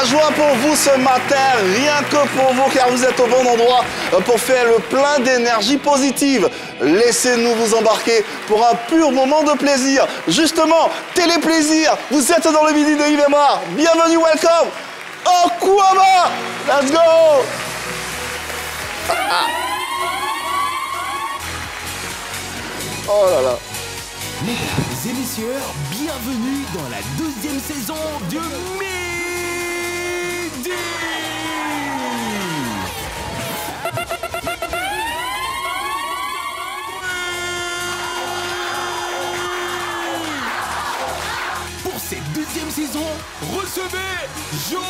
joie pour vous ce matin, rien que pour vous, car vous êtes au bon endroit pour faire le plein d'énergie positive. Laissez-nous vous embarquer pour un pur moment de plaisir. Justement, télé-plaisir, vous êtes dans le midi de Yves et Mar. Bienvenue, welcome au Kouama. Let's go. Oh là là. Mesdames et messieurs, bienvenue dans la 12e saison de Midi. Pour cette 2e saison, recevez Jojo.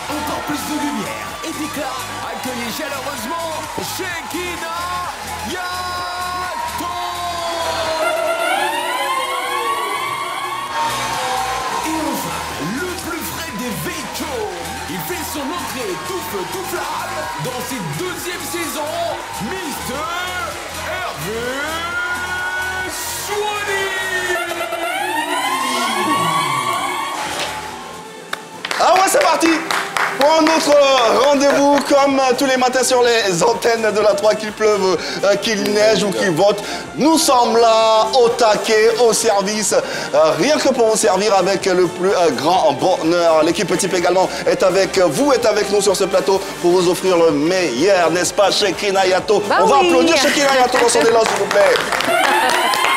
Encore plus de lumière et d'éclat, accueillez chaleureusement Shekinah Yato. Et enfin, le plus frais des véhicules, il fait son entrée tout feu tout flamme dans cette 2e saison, Mr. Hervé Souani. Ah ouais, c'est parti pour un autre rendez-vous, comme tous les matins sur les antennes de la 3, qu'il pleuve, qu'il neige ou qu'il vote. Nous sommes là, au taquet, au service, rien que pour vous servir avec le plus grand bonheur. L'équipe type également est avec vous, est avec nous sur ce plateau pour vous offrir le meilleur, n'est-ce pas, Shekinah Yato? Bah On va oui. applaudir Shekinah Yato dans son élan, s'il vous plaît.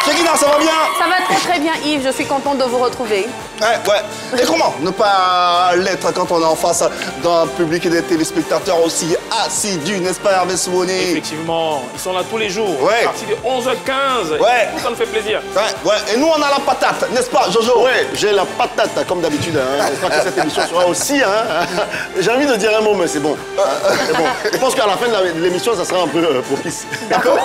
Shekinah, ça va bien? Ça va très bien Yves, je suis contente de vous retrouver. Ouais. Et comment ne pas l'être quand on est en face d'un public et des téléspectateurs aussi assidus, n'est-ce pas, Hervé Souani? Effectivement, ils sont là tous les jours. Ouais. À partir de 11h15. Ouais. Ça nous fait plaisir. Ouais. Et nous, on a la patate, n'est-ce pas, Jojo? Ouais, j'ai la patate, comme d'habitude. Hein. J'espère que cette émission sera aussi. Hein. J'ai envie de dire un mot, mais c'est bon. C'est bon. Je pense qu'à la fin de l'émission, ça sera un peu propice. D'accord.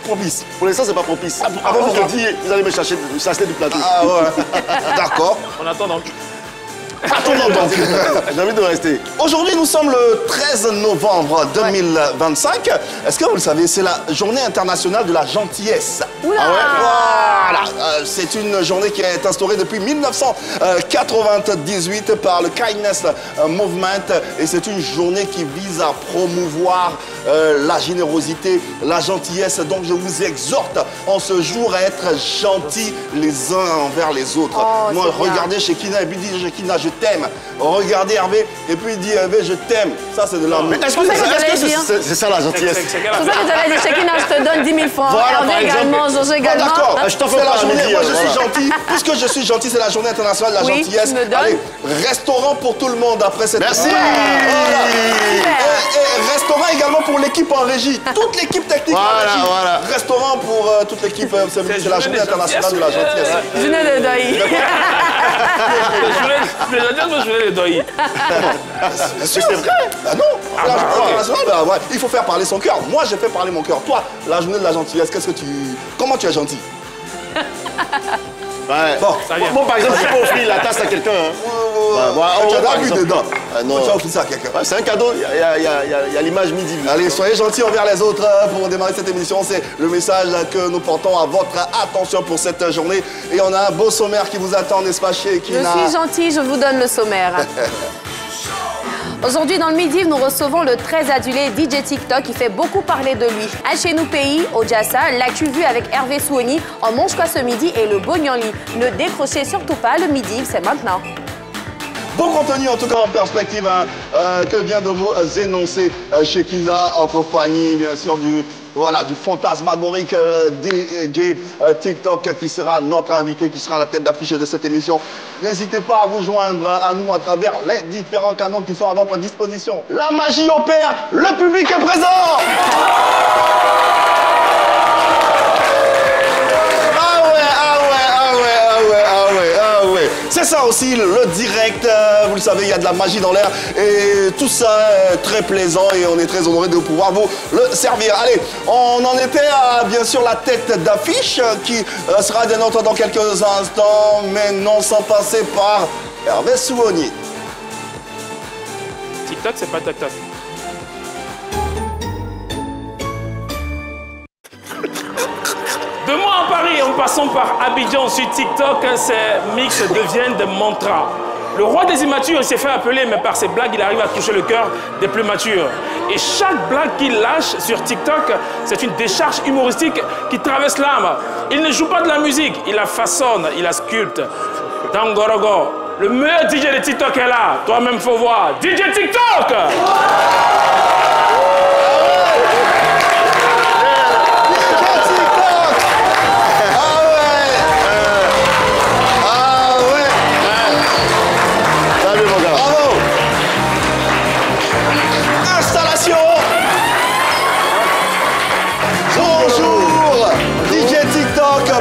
Propice. Pour l'instant, c'est pas propice. Avant, je te dis, vous allez me chercher du plateau. Ah ouais. D'accord. On attend donc. Attendons donc. J'ai envie de rester. Aujourd'hui, nous sommes le 13 novembre 2025. Est-ce que vous le savez, c'est la journée internationale de la gentillesse. Oula. Ah ouais. Voilà. C'est une journée qui est instaurée depuis 1998 par le Kindness Movement. Et c'est une journée qui vise à promouvoir la générosité, la gentillesse. Donc, je vous exhorte en ce jour à être gentils les uns envers les autres. Oh, moi, c'est bien. regardez Shekinah et puis dit Shekinah, je t'aime. Regardez Hervé et puis il dit Hervé, je t'aime. Ça, c'est de l'amour. Est-ce pour ça que j'allais que dire. c'est ça la gentillesse? C'est C'est pour ça que j'avais dit Shekinah, je te donne 10 000 francs. Voilà, Hervé par exemple. également, Jojo Ah, également. d'accord, je t'en fais c'est pas la à journée, midi, moi je voilà. suis gentil. Puisque je suis gentil, c'est la journée internationale de la Oui, gentillesse. tu me donnes. Allez, restaurant pour tout le monde après cette... Merci. Voilà. Super. Et restaurant également pour l'équipe en régie. Toute l'équipe technique en Voilà, régie. voilà. Restaurant pour toute l'équipe. C'est la journée journée des internationale de la gentillesses. gentillesse. Je n'ai de deuil. Je vais les doyer. C'est vrai. Ah non, la journée internationale, bah, ouais, il faut faire parler son cœur. Moi, j'ai fait parler mon cœur. Toi, la journée de la gentillesse, comment tu es gentil? Ouais. Bon, Ça vient. Bon, par exemple, je peux offrir la tasse à quelqu'un. Hein. tu as par pas vu exemple. dedans. Ah, non. Tu as offert ça à quelqu'un. Ouais, c'est un cadeau, il y a l'image midi. Allez, soyez gentils envers les autres pour démarrer cette émission. C'est le message que nous portons à votre attention pour cette journée. Et on a un beau sommaire qui vous attend, n'est-ce pas, Je Shekinah? suis gentille, je vous donne le sommaire. Aujourd'hui, dans le Midi, nous recevons le très adulé DJ TikTok qui fait beaucoup parler de lui. À Chez nous pays, au Jassa, l'actu vue avec Hervé Souani, on mange quoi ce midi et le Bognanli. Ne décrochez surtout pas, le Midi, c'est maintenant. Bon contenu, en tout cas en perspective, que vient de vous énoncer Shekinah en compagnie, bien sûr, du fantasmagorique DJ TikTok qui sera notre invité, qui sera à la tête d'affiche de cette émission. N'hésitez pas à vous joindre à nous à travers les différents canaux qui sont à votre disposition. La magie opère, le public est présent. C'est ça aussi, le direct, vous le savez, il y a de la magie dans l'air et tout ça est très plaisant et on est très honoré de pouvoir vous le servir. Allez, on en était à, bien sûr, la tête d'affiche qui sera des nôtres dans quelques instants, mais non sans passer par Hervé Souani. TikTok, c'est pas TikTok. De moi en Paris, on passant par Abidjan sur TikTok, ces mix deviennent des mantras. Le roi des immatures s'est fait appeler, mais par ses blagues, il arrive à toucher le cœur des plus matures. Et chaque blague qu'il lâche sur TikTok, c'est une décharge humoristique qui traverse l'âme. Il ne joue pas de la musique, il la façonne, il la sculpte. Dangorogo, le meilleur DJ de TikTok est là. Toi-même, faut voir. DJ TikTok!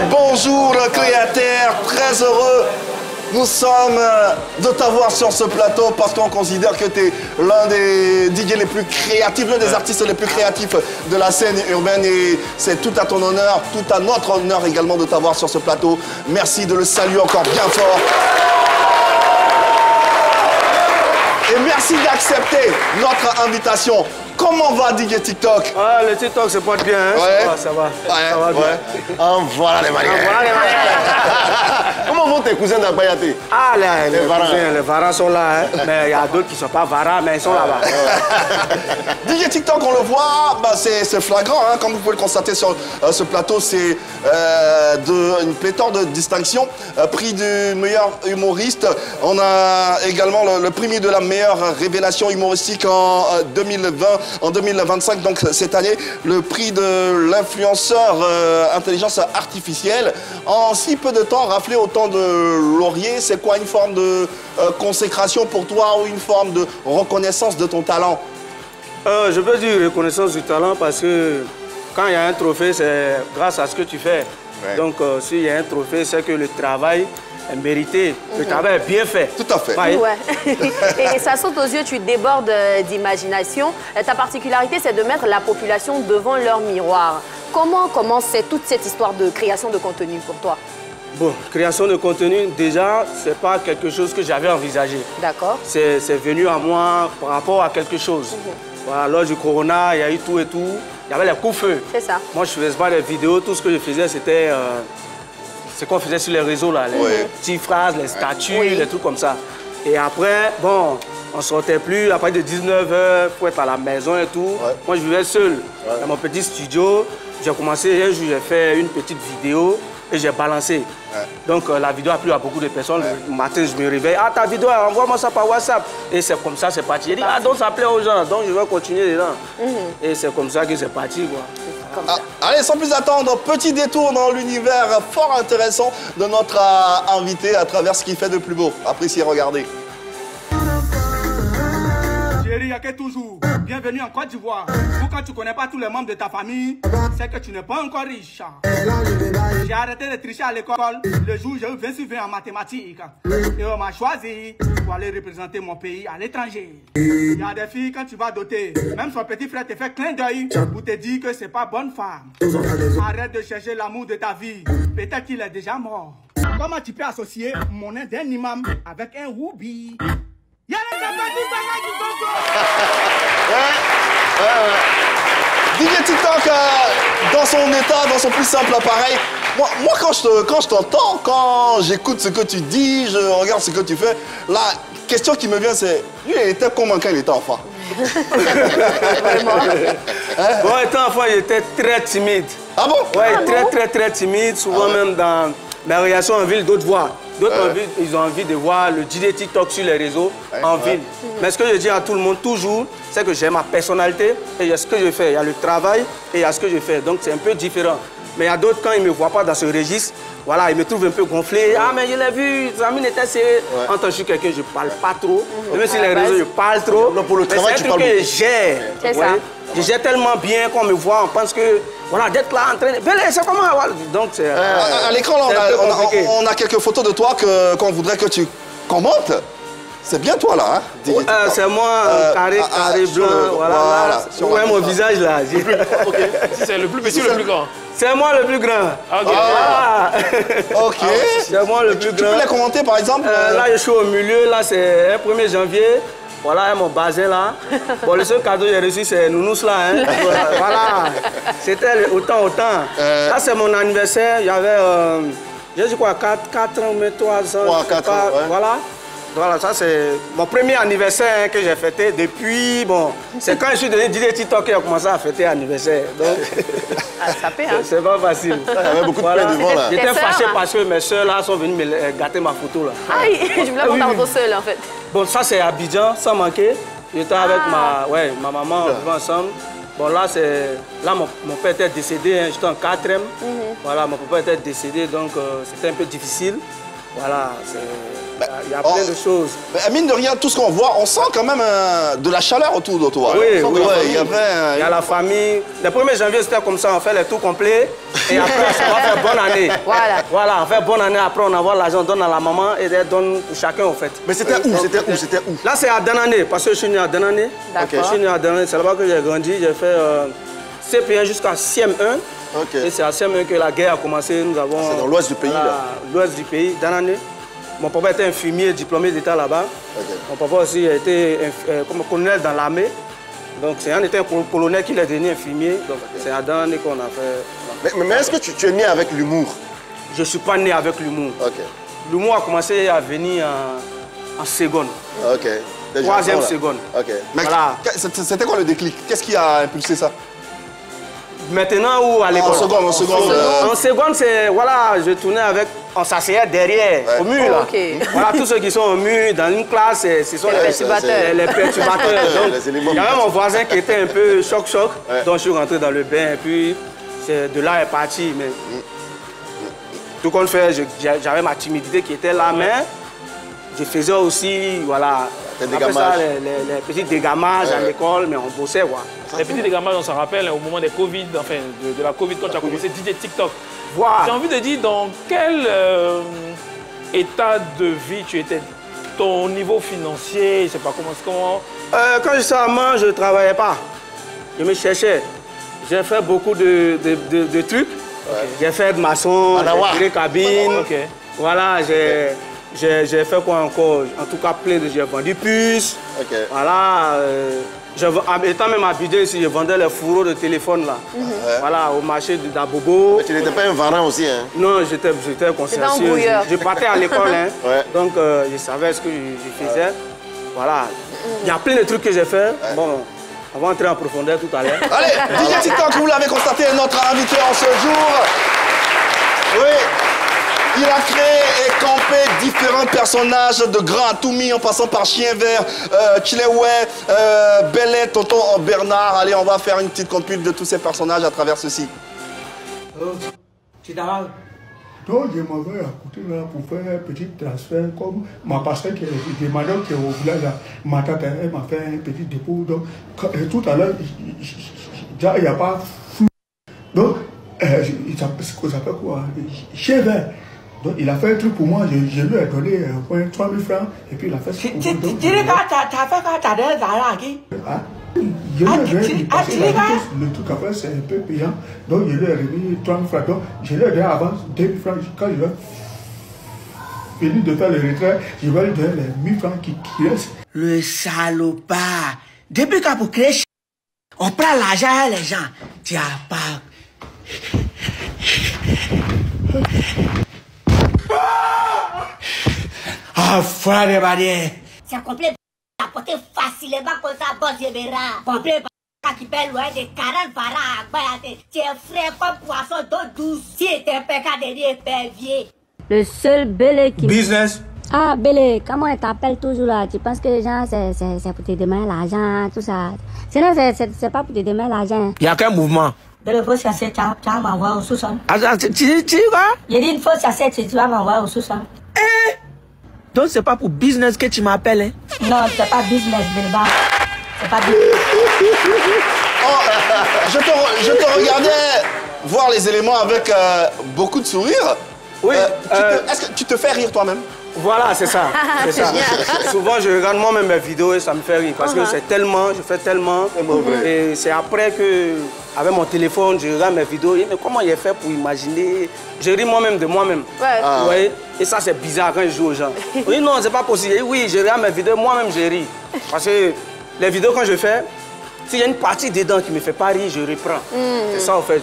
Bonjour créateur, très heureux. Nous sommes de t'avoir sur ce plateau parce qu'on considère que tu es l'un des DJ les plus créatifs, l'un des artistes les plus créatifs de la scène urbaine et c'est tout à ton honneur, tout à notre honneur également de t'avoir sur ce plateau. Merci de le saluer encore bien fort. Et merci d'accepter notre invitation. Comment va DJ TikTok? Ah, le TikTok se porte bien, hein? Ouais. Ça va. Ouais. Ça va bien. En voilà les manières. Comment vont tes cousins d'Abayate? Ah, les varans sont là, hein? Mais il y a d'autres qui ne sont pas varans, mais ils sont là-bas. DJ TikTok, on le voit, bah, c'est flagrant, hein, comme vous pouvez le constater sur ce plateau, c'est une pléthore de distinctions. Prix du meilleur humoriste, on a également le prix de la meilleure révélation humoristique en 2020. En 2025, donc cette année, le prix de l'influenceur intelligence artificielle. En si peu de temps, rafler autant de lauriers, c'est quoi une forme de consécration pour toi ou une forme de reconnaissance de ton talent? Je peux dire reconnaissance du talent parce que quand il y a un trophée, c'est grâce à ce que tu fais. Ouais. Donc s'il y a un trophée, c'est que le travail est mérité, le travail est bien fait. Tout à fait. Ouais. Et ça saute aux yeux, tu débordes d'imagination. Ta particularité, c'est de mettre la population devant leur miroir. Comment commence toute cette histoire de création de contenu pour toi? Bon, création de contenu, déjà, c'est pas quelque chose que j'avais envisagé. D'accord. C'est venu à moi par rapport à quelque chose. Voilà, lors du corona, il y a eu tout et tout. Il y avait les coups-feu. C'est ça. Moi, je faisais pas des vidéos. Tout ce que je faisais, c'était... c'est qu'on faisait sur les réseaux, là, les petites phrases, les statuts, les trucs comme ça. Et après, bon, on sortait plus. Après de 19h, il faut être à la maison et tout. Moi, je vivais seul dans mon petit studio. J'ai commencé, un jour, j'ai fait une petite vidéo et j'ai balancé. Donc, la vidéo a plu à beaucoup de personnes. Le matin, je me réveille. Ah, ta vidéo, envoie-moi ça par WhatsApp. Et c'est comme ça, c'est parti. J'ai dit, ah, donc ça plaît aux gens. Donc, je vais continuer dedans. Et c'est comme ça que c'est parti, quoi. Allez, sans plus attendre, petit détour dans l'univers fort intéressant de notre invité à travers ce qu'il fait de plus beau. Appréciez, regardez. Chérie, y'a que toujours. Bienvenue en Côte d'Ivoire. Ou quand tu connais pas tous les membres de ta famille, c'est que tu n'es pas encore riche. J'ai arrêté de tricher à l'école le jour où j'ai eu 20 sur 20 en mathématiques. Et on m'a choisi pour aller représenter mon pays à l'étranger. Il y a des filles, quand tu vas doter, même son petit frère te fait clin d'œil pour te dire que c'est pas bonne femme. Arrête de chercher l'amour de ta vie. Peut-être qu'il est déjà mort. Comment tu peux associer mon nom d'un imam avec un roubi? DJ TikTok, dans son état, dans son plus simple appareil, moi quand je t'entends, quand j'écoute ce que tu dis, je regarde ce que tu fais, la question qui me vient c'est, lui il était comment quand il était enfant? Bon, étant enfant, il était très timide. Ah bon? Ouais, très timide, souvent même dans mes réactions en ville, d'autres voient. D'autres ils ont envie de voir le DJ TikTok sur les réseaux en ville. Mais ce que je dis à tout le monde toujours, c'est que j'ai ma personnalité et il y a ce que je fais. Il y a le travail et il y a ce que je fais. Donc c'est un peu différent. Mais il y a d'autres, quand ils ne me voient pas dans ce registre, voilà, ils me trouvent un peu gonflé. Ah, mais je l'ai vu, Zamine était serré. En tant que je suis quelqu'un, je ne parle pas trop. Même sur les réseaux, je parle trop. Non, pour le travail, c'est un truc que je gère. C'est ça. Je gère tellement bien qu'on me voit, on pense que, voilà, d'être là en train de... c'est comment? Donc, c'est... À l'écran, on a quelques photos de toi qu'on voudrait que tu commentes. C'est bien toi, là, hein? C'est moi, carré, blanc, voilà. Ouais, mon visage, là. C'est le plus petit ou le plus grand? C'est moi le plus grand. Ok. C'est moi le plus grand. Tu peux les commenter, par exemple? Là, je suis au milieu, là, c'est 1er janvier. Voilà mon bazin là. Bon, le seul cadeau que j'ai reçu, c'est Nounous là. Hein. Voilà. C'était autant. Là, c'est mon anniversaire. Il y avait, je dis quoi, 4 ans, mais 3 ans. 3-4 ans, ouais. Voilà, ça c'est mon premier anniversaire que j'ai fêté depuis, bon, c'est quand je suis devenu DJ TikTok que j'ai commencé à fêter l'anniversaire. Donc, ça fait, hein? C'est pas facile. Il y avait beaucoup de pain devant là. J'étais fâché parce que mes soeurs là sont venues me gâter ma photo là. Ah oui, je voulais prendre ta photo seule en fait. Bon, ça c'est Abidjan, sans manquer. J'étais avec ma maman, on vivait ensemble. Bon, là, mon père était décédé, hein, j'étais en 4e. Voilà, mon papa était décédé, donc c'était un peu difficile. Voilà, il y a plein de choses. Mais mine de rien, tout ce qu'on voit, on sent quand même de la chaleur autour de toi. Oui, il y a la famille. Le 1er janvier, c'était comme ça, on fait les tours complets. Et après, ça va faire bonne année. Voilà, on fait bonne année. Après, on envoie l'argent, on donne à la maman et elle donne pour chacun, en fait. Mais c'était où? Là, c'est à Danané, parce que je suis né à Danané. Je suis né à Danané, c'est là-bas que j'ai grandi. J'ai fait CP1 jusqu'à CM1. Et c'est à CM1 que la guerre a commencé. Nous avons. C'est dans l'ouest du pays, là. L'ouest du pays, Danané. Mon papa était infirmier, diplômé d'État là-bas. Mon papa aussi a été comme colonel dans l'armée. Donc, c'est un colonel qui est devenu infirmier. Donc, c'est à Danané qu'on a fait. Mais est-ce que tu es né avec l'humour? Je ne suis pas né avec l'humour. L'humour a commencé à venir en seconde. 3e seconde. Mais voilà. C'était quoi le déclic? Qu'est-ce qui a impulsé ça? Maintenant ou à l'école? En seconde. En seconde, c'est, voilà, je tournais avec, on s'asseyait derrière, au mur, là. Voilà, tous ceux qui sont au mur, dans une classe, ce sont les perturbateurs. Donc, il y avait mon voisin qui était un peu choc. Donc, je suis rentré dans le bain, et puis, de là est parti. Mais, tout compte fait, j'avais ma timidité qui était là, mais je faisais aussi, voilà, après ça, les petits dégamages à l'école, mais on bossait, quoi. Les petits dégamages, on s'en rappelle, au moment des Covid, enfin, de la Covid, quand tu as commencé DJ TikTok. Voilà. J'ai envie de dire, dans quel état de vie tu étais? Ton niveau financier, je sais pas comment... Quand je à main, je ne travaillais pas. Je me cherchais. J'ai fait beaucoup de trucs. J'ai fait de maçon, j'ai tiré cabine. Voilà, j'ai fait quoi encore? En tout cas, j'ai vendu puces. Voilà. Étant même à Abidjan ici, je vendais les fourreaux de téléphone là. Voilà, au marché d'Abobo. Mais tu n'étais pas un varin aussi, hein? Non, j'étais consciencieux. Je partais à l'école, hein. Donc je savais ce que je faisais. Voilà. Il y a plein de trucs que j'ai fait. Bon, on va entrer en profondeur tout à l'heure. Allez, DJ TikTok, vous l'avez constaté, notre invité en ce jour. Oui. Il a créé et campé différents personnages, de Grand Toumi en passant par Chien Vert, Chilewe, Bellet, Tonton Bernard. Allez, on va faire une petite compile de tous ces personnages à travers ceci. Donc, je m'avais à côté là pour faire un petit transfert comme ma pasteur qui est demandé qui est au village. Ma tante, elle m'a fait un petit dépôt. Donc, tout à l'heure, il n'y a pas flou. Donc, il s'appelle quoi? Chien Vert. Donc il a fait un truc pour moi, je lui ai donné 3 000 francs et puis il a fait ce pour moi. Tu dis que tu as fait quand tu as donné l'argent à qui? Je lui ai donné, le truc après c'est un peu payant, donc je lui ai remis 3 000 francs. Donc je lui ai donné avant 2 000 francs, quand je vais finir de faire le retrait, je vais lui donner les 1 000 francs qui restent. Le salopard, depuis qu'on pour créer, on prend l'argent les gens, tu as pas. Ah, frère de barrière. C'est complet à porter facilement comme ça, boss Yébera. Complet qui paie loin de 40 varas à Bayate. Tu es frais comme poisson d'eau douce. Si tu es un pécadérie épervier. Le seul Belé qui... Business. Ah, Belé, comment elle t'appelle toujours là? Tu penses que les gens, c'est pour te demander l'argent, tout ça. Sinon, c'est pas pour te demander l'argent. Il y a qu'un mouvement. Belle fausse cassette, tu vas m'envoyer au sous-sol. Tu vois? Il dit une fausse cassette, tu vas m'envoyer au sous-sol. Donc c'est pas pour business que tu m'appelles, hein? Non, c'est pas business, Bilba. C'est pas business. Oh, je te regardais voir les éléments avec beaucoup de sourire. Oui. Est-ce que tu te fais rire toi-même? Voilà, c'est ça. C'est ça. Souvent, je regarde moi-même mes vidéos et ça me fait rire parce que c'est tellement, je fais tellement. Et c'est après que, avec mon téléphone, je regarde mes vidéos. Mais comment il est fait pour imaginer? Je ris moi-même de moi-même. Vous voyez? Et ça, c'est bizarre quand je joue aux gens. Oui, non, c'est pas possible. Et oui, je regarde mes vidéos, moi-même, je ris. Parce que les vidéos, quand je fais, s'il y a une partie dedans qui ne me fait pas rire, je reprends. C'est ça, en fait.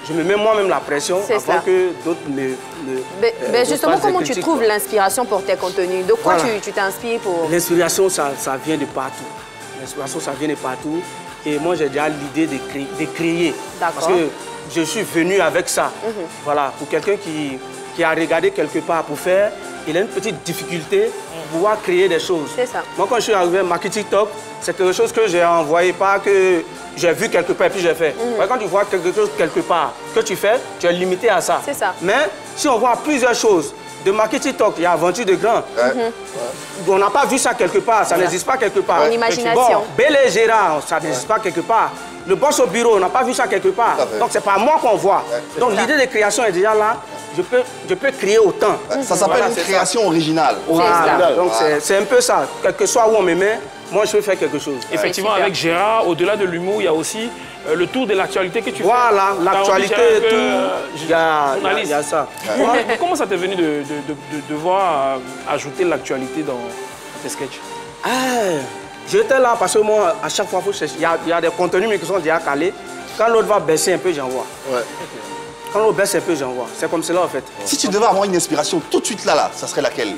Je me mets moi-même la pression avant que d'autres me justement, comment tu trouves l'inspiration pour tes contenus? De quoi tu t'inspires pour... L'inspiration, ça vient de partout. L'inspiration, ça vient de partout. Et moi, j'ai déjà l'idée de créer. Parce que je suis venu avec ça. Voilà, pour quelqu'un qui a regardé quelque part pour faire, il a une petite difficulté pour pouvoir créer des choses. C'est ça. Moi, quand je suis arrivé à Market TikTok, c'est quelque chose que j'ai envoyé, pas que j'ai vu quelque part et puis j'ai fait. Quand tu vois quelque chose quelque part que tu fais, tu es limité à ça. C'est ça. Mais si on voit plusieurs choses, de Market TikTok, il y a Aventure de Grand. On n'a pas vu ça quelque part, ça n'existe pas quelque part. En imagination. Bon, Bel et Gérard, ça n'existe pas quelque part. Le boss au bureau, on n'a pas vu ça quelque part. Donc, c'est pas moi qu'on voit. Donc, l'idée de création est déjà là. Je peux créer autant. Ça s'appelle une création originale. Voilà. Donc, c'est un peu ça. Quel que soit où on me met, moi, je peux faire quelque chose. Effectivement, avec Gérard, au-delà de l'humour, il y a aussi le tour de l'actualité que tu fais. Voilà, l'actualité et tout. Il y a ça. Comment ça t'est venu de devoir ajouter l'actualité dans tes sketchs? J'étais là parce que moi, à chaque fois, il y a des contenus mais qui sont déjà calés. Quand l'autre va baisser un peu, j'envoie. Quand l'autre baisse un peu, j'envoie. C'est comme cela, en fait. Si tu devais avoir une inspiration tout de suite là, ça serait laquelle?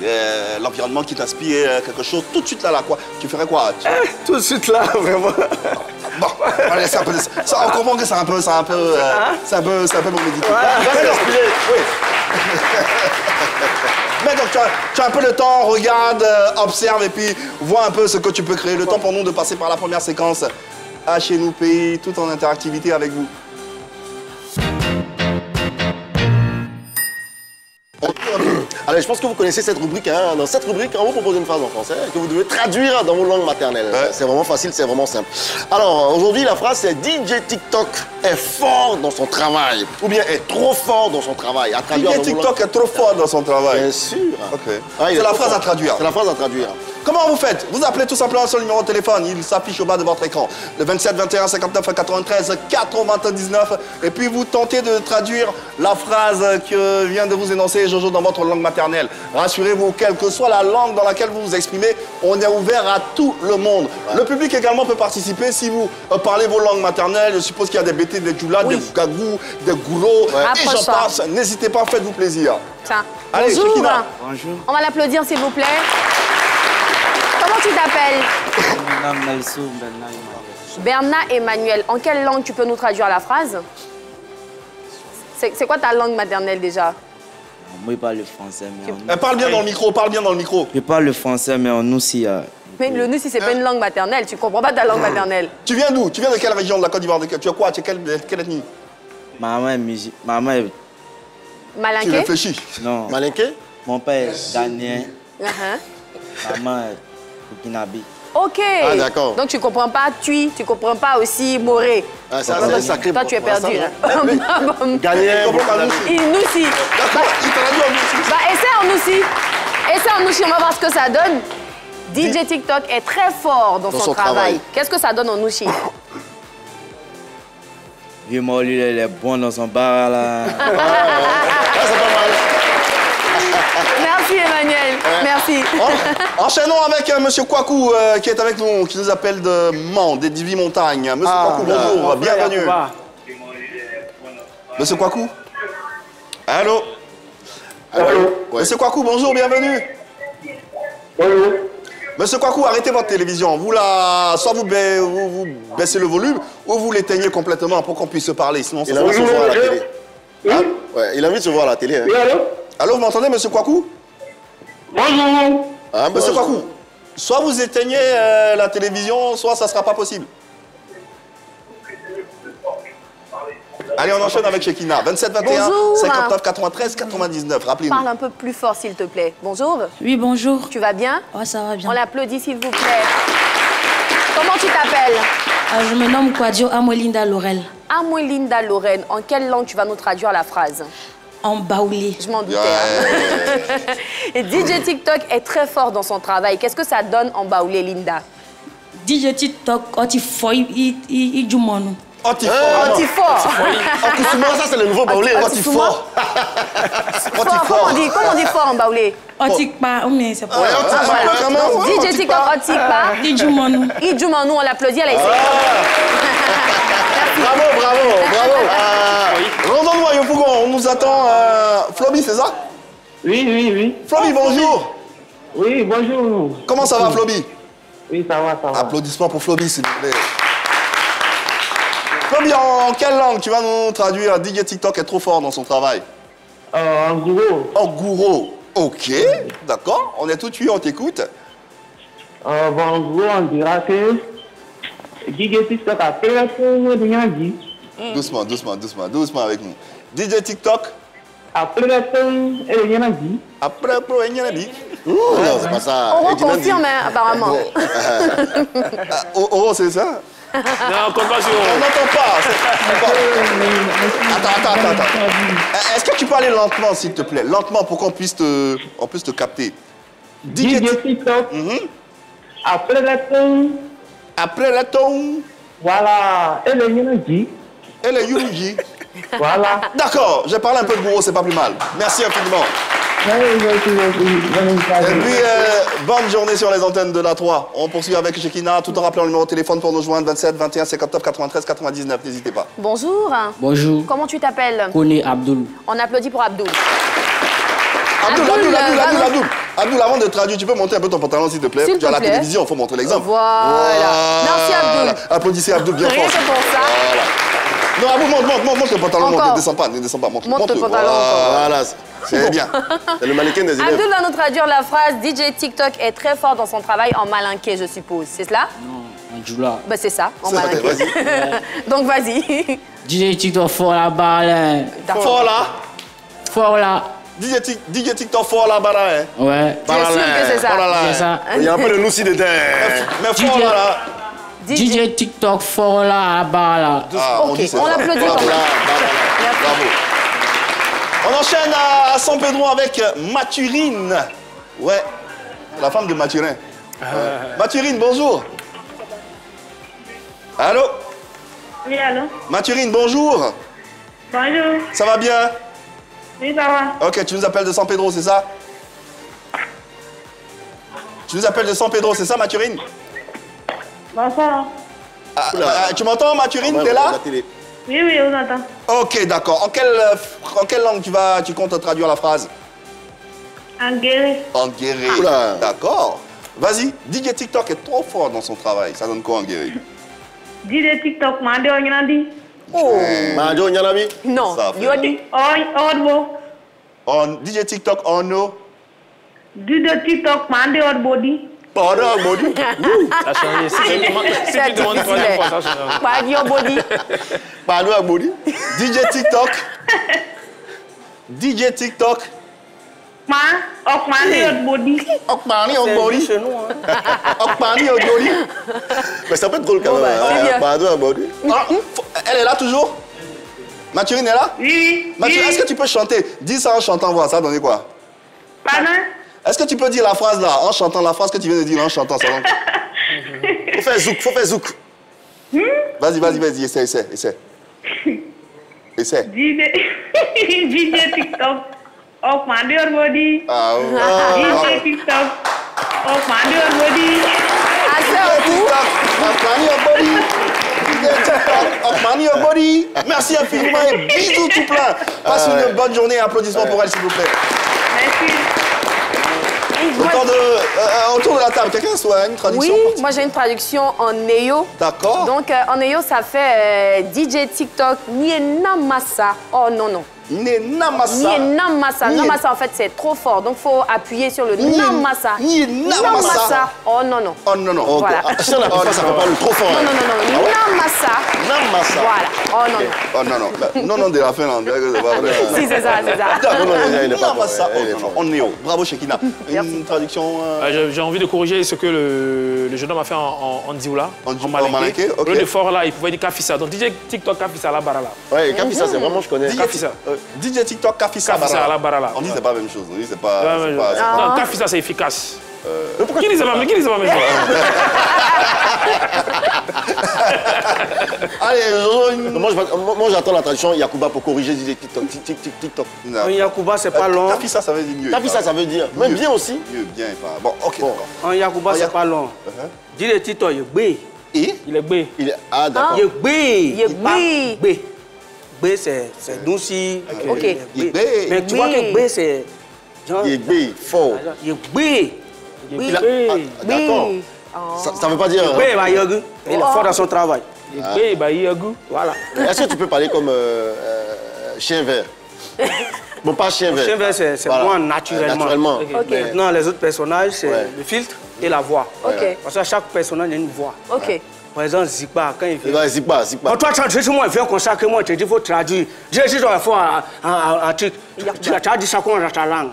L'environnement qui t'inspire, quelque chose, tout de suite là, quoi? Tu ferais quoi? Tout de suite là, vraiment. Bon, allez, c'est un peu... Ça, on comprend que c'est un peu mon médicament. Oui. Mais donc, tu as un peu le temps, regarde, observe et puis vois un peu ce que tu peux créer. Le temps pour nous de passer par la première séquence à Chez nous pays, tout en interactivité avec vous. Allez, je pense que vous connaissez cette rubrique. Hein. Dans cette rubrique, on vous propose une phrase en français que vous devez traduire dans vos langues maternelles. C'est vraiment facile, c'est vraiment simple. Alors, aujourd'hui, la phrase, c'est DJ TikTok est fort dans son travail. Ou bien est trop fort dans son travail. À traduire DJ TikTok est trop fort dans son travail. Bien sûr. C'est la phrase à traduire. C'est la phrase à traduire. Comment vous faites? Vous appelez tout simplement sur le numéro de téléphone. Il s'affiche au bas de votre écran. Le 27 21 59 93 99. Et puis vous tentez de traduire la phrase que vient de vous énoncer Jojo dans votre langue maternelle. Rassurez-vous, quelle que soit la langue dans laquelle vous vous exprimez, on est ouvert à tout le monde. Le public également peut participer si vous parlez vos langues maternelles. Je suppose qu'il y a des BT, des djoula, des gagou, des goulots. Et j'en passe. N'hésitez pas, faites-vous plaisir. Tiens. Allez, bonjour. Shekina. Bonjour. On va l'applaudir, s'il vous plaît. Comment tu t'appelles? Bernard Emmanuel. En quelle langue tu peux nous traduire la phrase? C'est quoi ta langue maternelle déjà? Moi, je parle le français. Mais parle bien dans le micro, parle bien dans le micro. Je parle le français, mais en nous, si... Mais le nous, si c'est pas une langue maternelle, tu comprends pas ta langue maternelle. Tu viens d'où? Tu viens de quelle région de la Côte d'Ivoire? Tu as quoi? Tu es quelle ethnie? Maman est musique. Maman est... Malinqué? Tu réfléchis? Non. Malinqué? Mon père est ghanéen. Maman est burkinabé. Ok. Ah, d'accord. Donc tu comprends pas Tui, tu comprends pas aussi Moré. Ah, ça, c'est sacré. Toi, tu es perdu. Ghanéen, il nous aussi. D'accord, il traduit en nous aussi. Bah, essaie en nous aussi. Essaie en nous aussi, on va voir ce que ça donne. DJ TikTok est très fort dans son travail. Qu'est-ce que ça donne en Nouchi? Vieux Molly, il est bon dans son bar, là. c'est pas mal. Merci, Emmanuel. Merci. Enchaînons avec Monsieur Kwaku qui est avec nous, qui nous appelle de Mans, des 18 montagnes. Monsieur Kwaku, bonjour, bienvenue. Monsieur Kwaku? Allô? Monsieur Kwaku, bonjour, bienvenue. Bonjour. Monsieur Kwaku, arrêtez votre télévision. Soit vous baissez le volume, ou vous l'éteignez complètement pour qu'on puisse se parler. Sinon, ça il a envie de se voir à la télé. Hein? Ouais, il a envie de se voir à la télé. Hein. Oui, allô? Allô, vous m'entendez, Monsieur Kwaku? Bonjour. Ah, Monsieur Kwaku, soit vous éteignez la télévision, soit ça ne sera pas possible. Allez, on enchaîne avec Shekina. 27 21 59 93 99. Rappelez-nous. Parle un peu plus fort, s'il te plaît. Bonjour. Oui, bonjour. Tu vas bien? Ouais, ça va bien. On l'applaudit, s'il vous plaît. Comment tu t'appelles? Je me nomme Kwadio Amwelinda Laurel. Amwelinda Lorraine. En quelle langue tu vas nous traduire la phrase? En baoulé. Je m'en doutais. Hein. Et DJ TikTok est très fort dans son travail. Qu'est-ce que ça donne en baoulé, Linda? DJ TikTok, quand il faut, il joue mon nom. Otifort. Otifort. Ça, c'est le nouveau baoulé. Otifort. Comment on dit fort en baoulé? Otikpa, mais c'est pas... DJ TikTok, Otikpa. Idjoumanou. Idjoumanou, on l'applaudit, elle a essayé. Bravo. Rendons-moi, Yopougon, on nous attend. Floby, c'est ça? Oui. Floby, bonjour. Oui, bonjour. Comment ça va, Floby? Oui, ça va. Applaudissements pour Floby, s'il vous plaît. Floby, en quelle langue tu vas nous traduire? DJ TikTok est trop fort dans son travail. En gouro. En gouro. Ok, d'accord. On est tout tué, on t'écoute. En gros, on dira que DJ TikTok a fait rien dit. Doucement avec nous. DJ TikTok. Après rien dit. Après rien dit. Non, c'est pas ça. On confirme, apparemment. Oh, c'est ça? Non, compte pas sur on n'entend pas. Attends. Est-ce que tu peux aller lentement, s'il te plaît? Lentement, pour qu'on puisse te capter. DJ TikTok. Après le ton. Voilà. Et le Yunuji. Voilà. D'accord, j'ai parlé un peu de gourou, c'est pas plus mal. Merci infiniment. Et puis, bonne journée sur les antennes de la 3. On poursuit avec Shekina, tout en rappelant le numéro de téléphone pour nous joindre, 27 21 59 93 99. N'hésitez pas. Bonjour. Bonjour. Comment tu t'appelles? Kone Abdul. On applaudit pour Abdul. Abdul, avant de traduire, tu peux monter un peu ton pantalon, s'il te plaît. Tu as la télévision, il faut montrer l'exemple. Voilà. Merci, Abdul. Applaudissez Abdul bien fort. Rien que pour ça. Voilà. Non, Abdul, monte le pantalon, ne descends pas, monte le pantalon. Voilà, c'est bien. C'est le mannequin des élèves. Abdul va nous traduire la phrase DJ TikTok est très fort dans son travail en malinqué, je suppose. C'est cela? Non, en djoula. Bah, c'est ça, en malinqué. Donc, vas-y. DJ TikTok fort là-bas, là. Fort là. DJ TikTok fort là-bas, hein? Ouais. Tu es sûr que c'est ça? C'est ça. Il y a un peu de nous aussi dedans. Mais fort là. DJ TikTok fort là-bas, là. Ok, on l'applaudit quand même. Bravo. On enchaîne à San Pedro avec Mathurine. Ouais, la femme de Mathurin. Mathurine, bonjour. Allô? Oui, allô? Mathurine, bonjour. Bonjour. Ça va bien? Oui, ça va. Ok, tu nous appelles de San Pedro, c'est ça? Tu nous appelles de San Pedro, c'est ça, Mathurine? Bonsoir. Tu m'entends, Mathurine? T'es là? Oui, je vous entends. Ok, d'accord. En quelle langue tu comptes traduire la phrase? En guéri. En guéri. D'accord. Vas-y, DJ TikTok est trop fort dans son travail. Ça donne quoi en guéri? DJ TikTok, Mande Onyandi. Oh. Mande Onyandi? Non. Yodi. DJ TikTok, on no. DJ TikTok, Mande Odbody. Ça a changé. Si tu demandes quoi, ça change. Pas de body. DJ TikTok. DJ TikTok. Okmani Okbody. Mais ça peut être drôle quand même. Elle est là toujours? Mathurine est là? Oui. Mathurine, est-ce que tu peux chanter? Dis ça en chantant, voir, ça va donner quoi? Pardon? Est-ce que tu peux dire la phrase là, en chantant la phrase que tu viens de dire en chantant ça? Faut faire zouk. Vas-y, essaie. DJ TikTok, Okmani Odbody. DJ TikTok, Okmani Odbody. Okmani Odbody. Merci infiniment et bisous tout plein. Passe une bonne journée. Applaudissements pour elle, s'il vous plaît. Merci. Autour de la table, quelqu'un soit une traduction? Oui, moi j'ai une traduction en Neyo. D'accord. Donc en Neyo, ça fait DJ TikTok Nienamasa. Oh non. Nienamasa. Namasa, en fait, c'est trop fort. Donc, il faut appuyer sur le Namasa. Nienamasa. Oh non. Voilà. Si on appuie pas, ça ne peut pas le trop fort. Non. Namasa. Voilà. Oh non. Non, de la Finlande. C'est pas vrai. Si, c'est ça. Namasa. On est haut. Bravo, Shekina. Une traduction? J'ai envie de corriger ce que le jeune homme a fait en Dioula. En malinqué. Au lieu de fort là, il pouvait dire Kafissa. Donc, DJ TikTok Kafissa la barala. Ouais, Kafissa, c'est vraiment, je connais. Kafissa. DJ TikTok Kafissa la barala. On dit c'est pas la même chose. On dit c'est pas. Non, Kafissa c'est efficace. Qui les a mamés? Qui les a mamés? Allez, moi j'attends la traduction Yacouba pour corriger TikTok. Yacouba, c'est pas long. Tafissa, ça veut dire mieux. Tafissa, ça veut dire même bien aussi. Mieux, bien et pas. Bon, ok, d'accord. En Yacouba, c'est pas long. Dis le TikTok, il est bé. Il est bé. Ah, d'accord. Il est bé. Il est bé. Bé. Bé, c'est douci. Ok. Il est bé. Mais tu vois que bé, c'est... Il est bé, fort. Il est bé. D'accord. Ça veut pas dire... Il est fort dans son travail. Voilà. Est-ce que tu peux parler comme chien vert? Bon, pas chien vert. Chien vert, c'est moi naturellement. Okay. Maintenant, les autres personnages, c'est le filtre et la voix. Parce que chaque personnage a une voix. Par exemple, Zikba, quand il fait... Zikba. Toi, tu sais, moi, il fait comme ça, que moi, tu dis, il faut traduire. Je dis, il faut un truc. Tu as dit ça dans ta langue.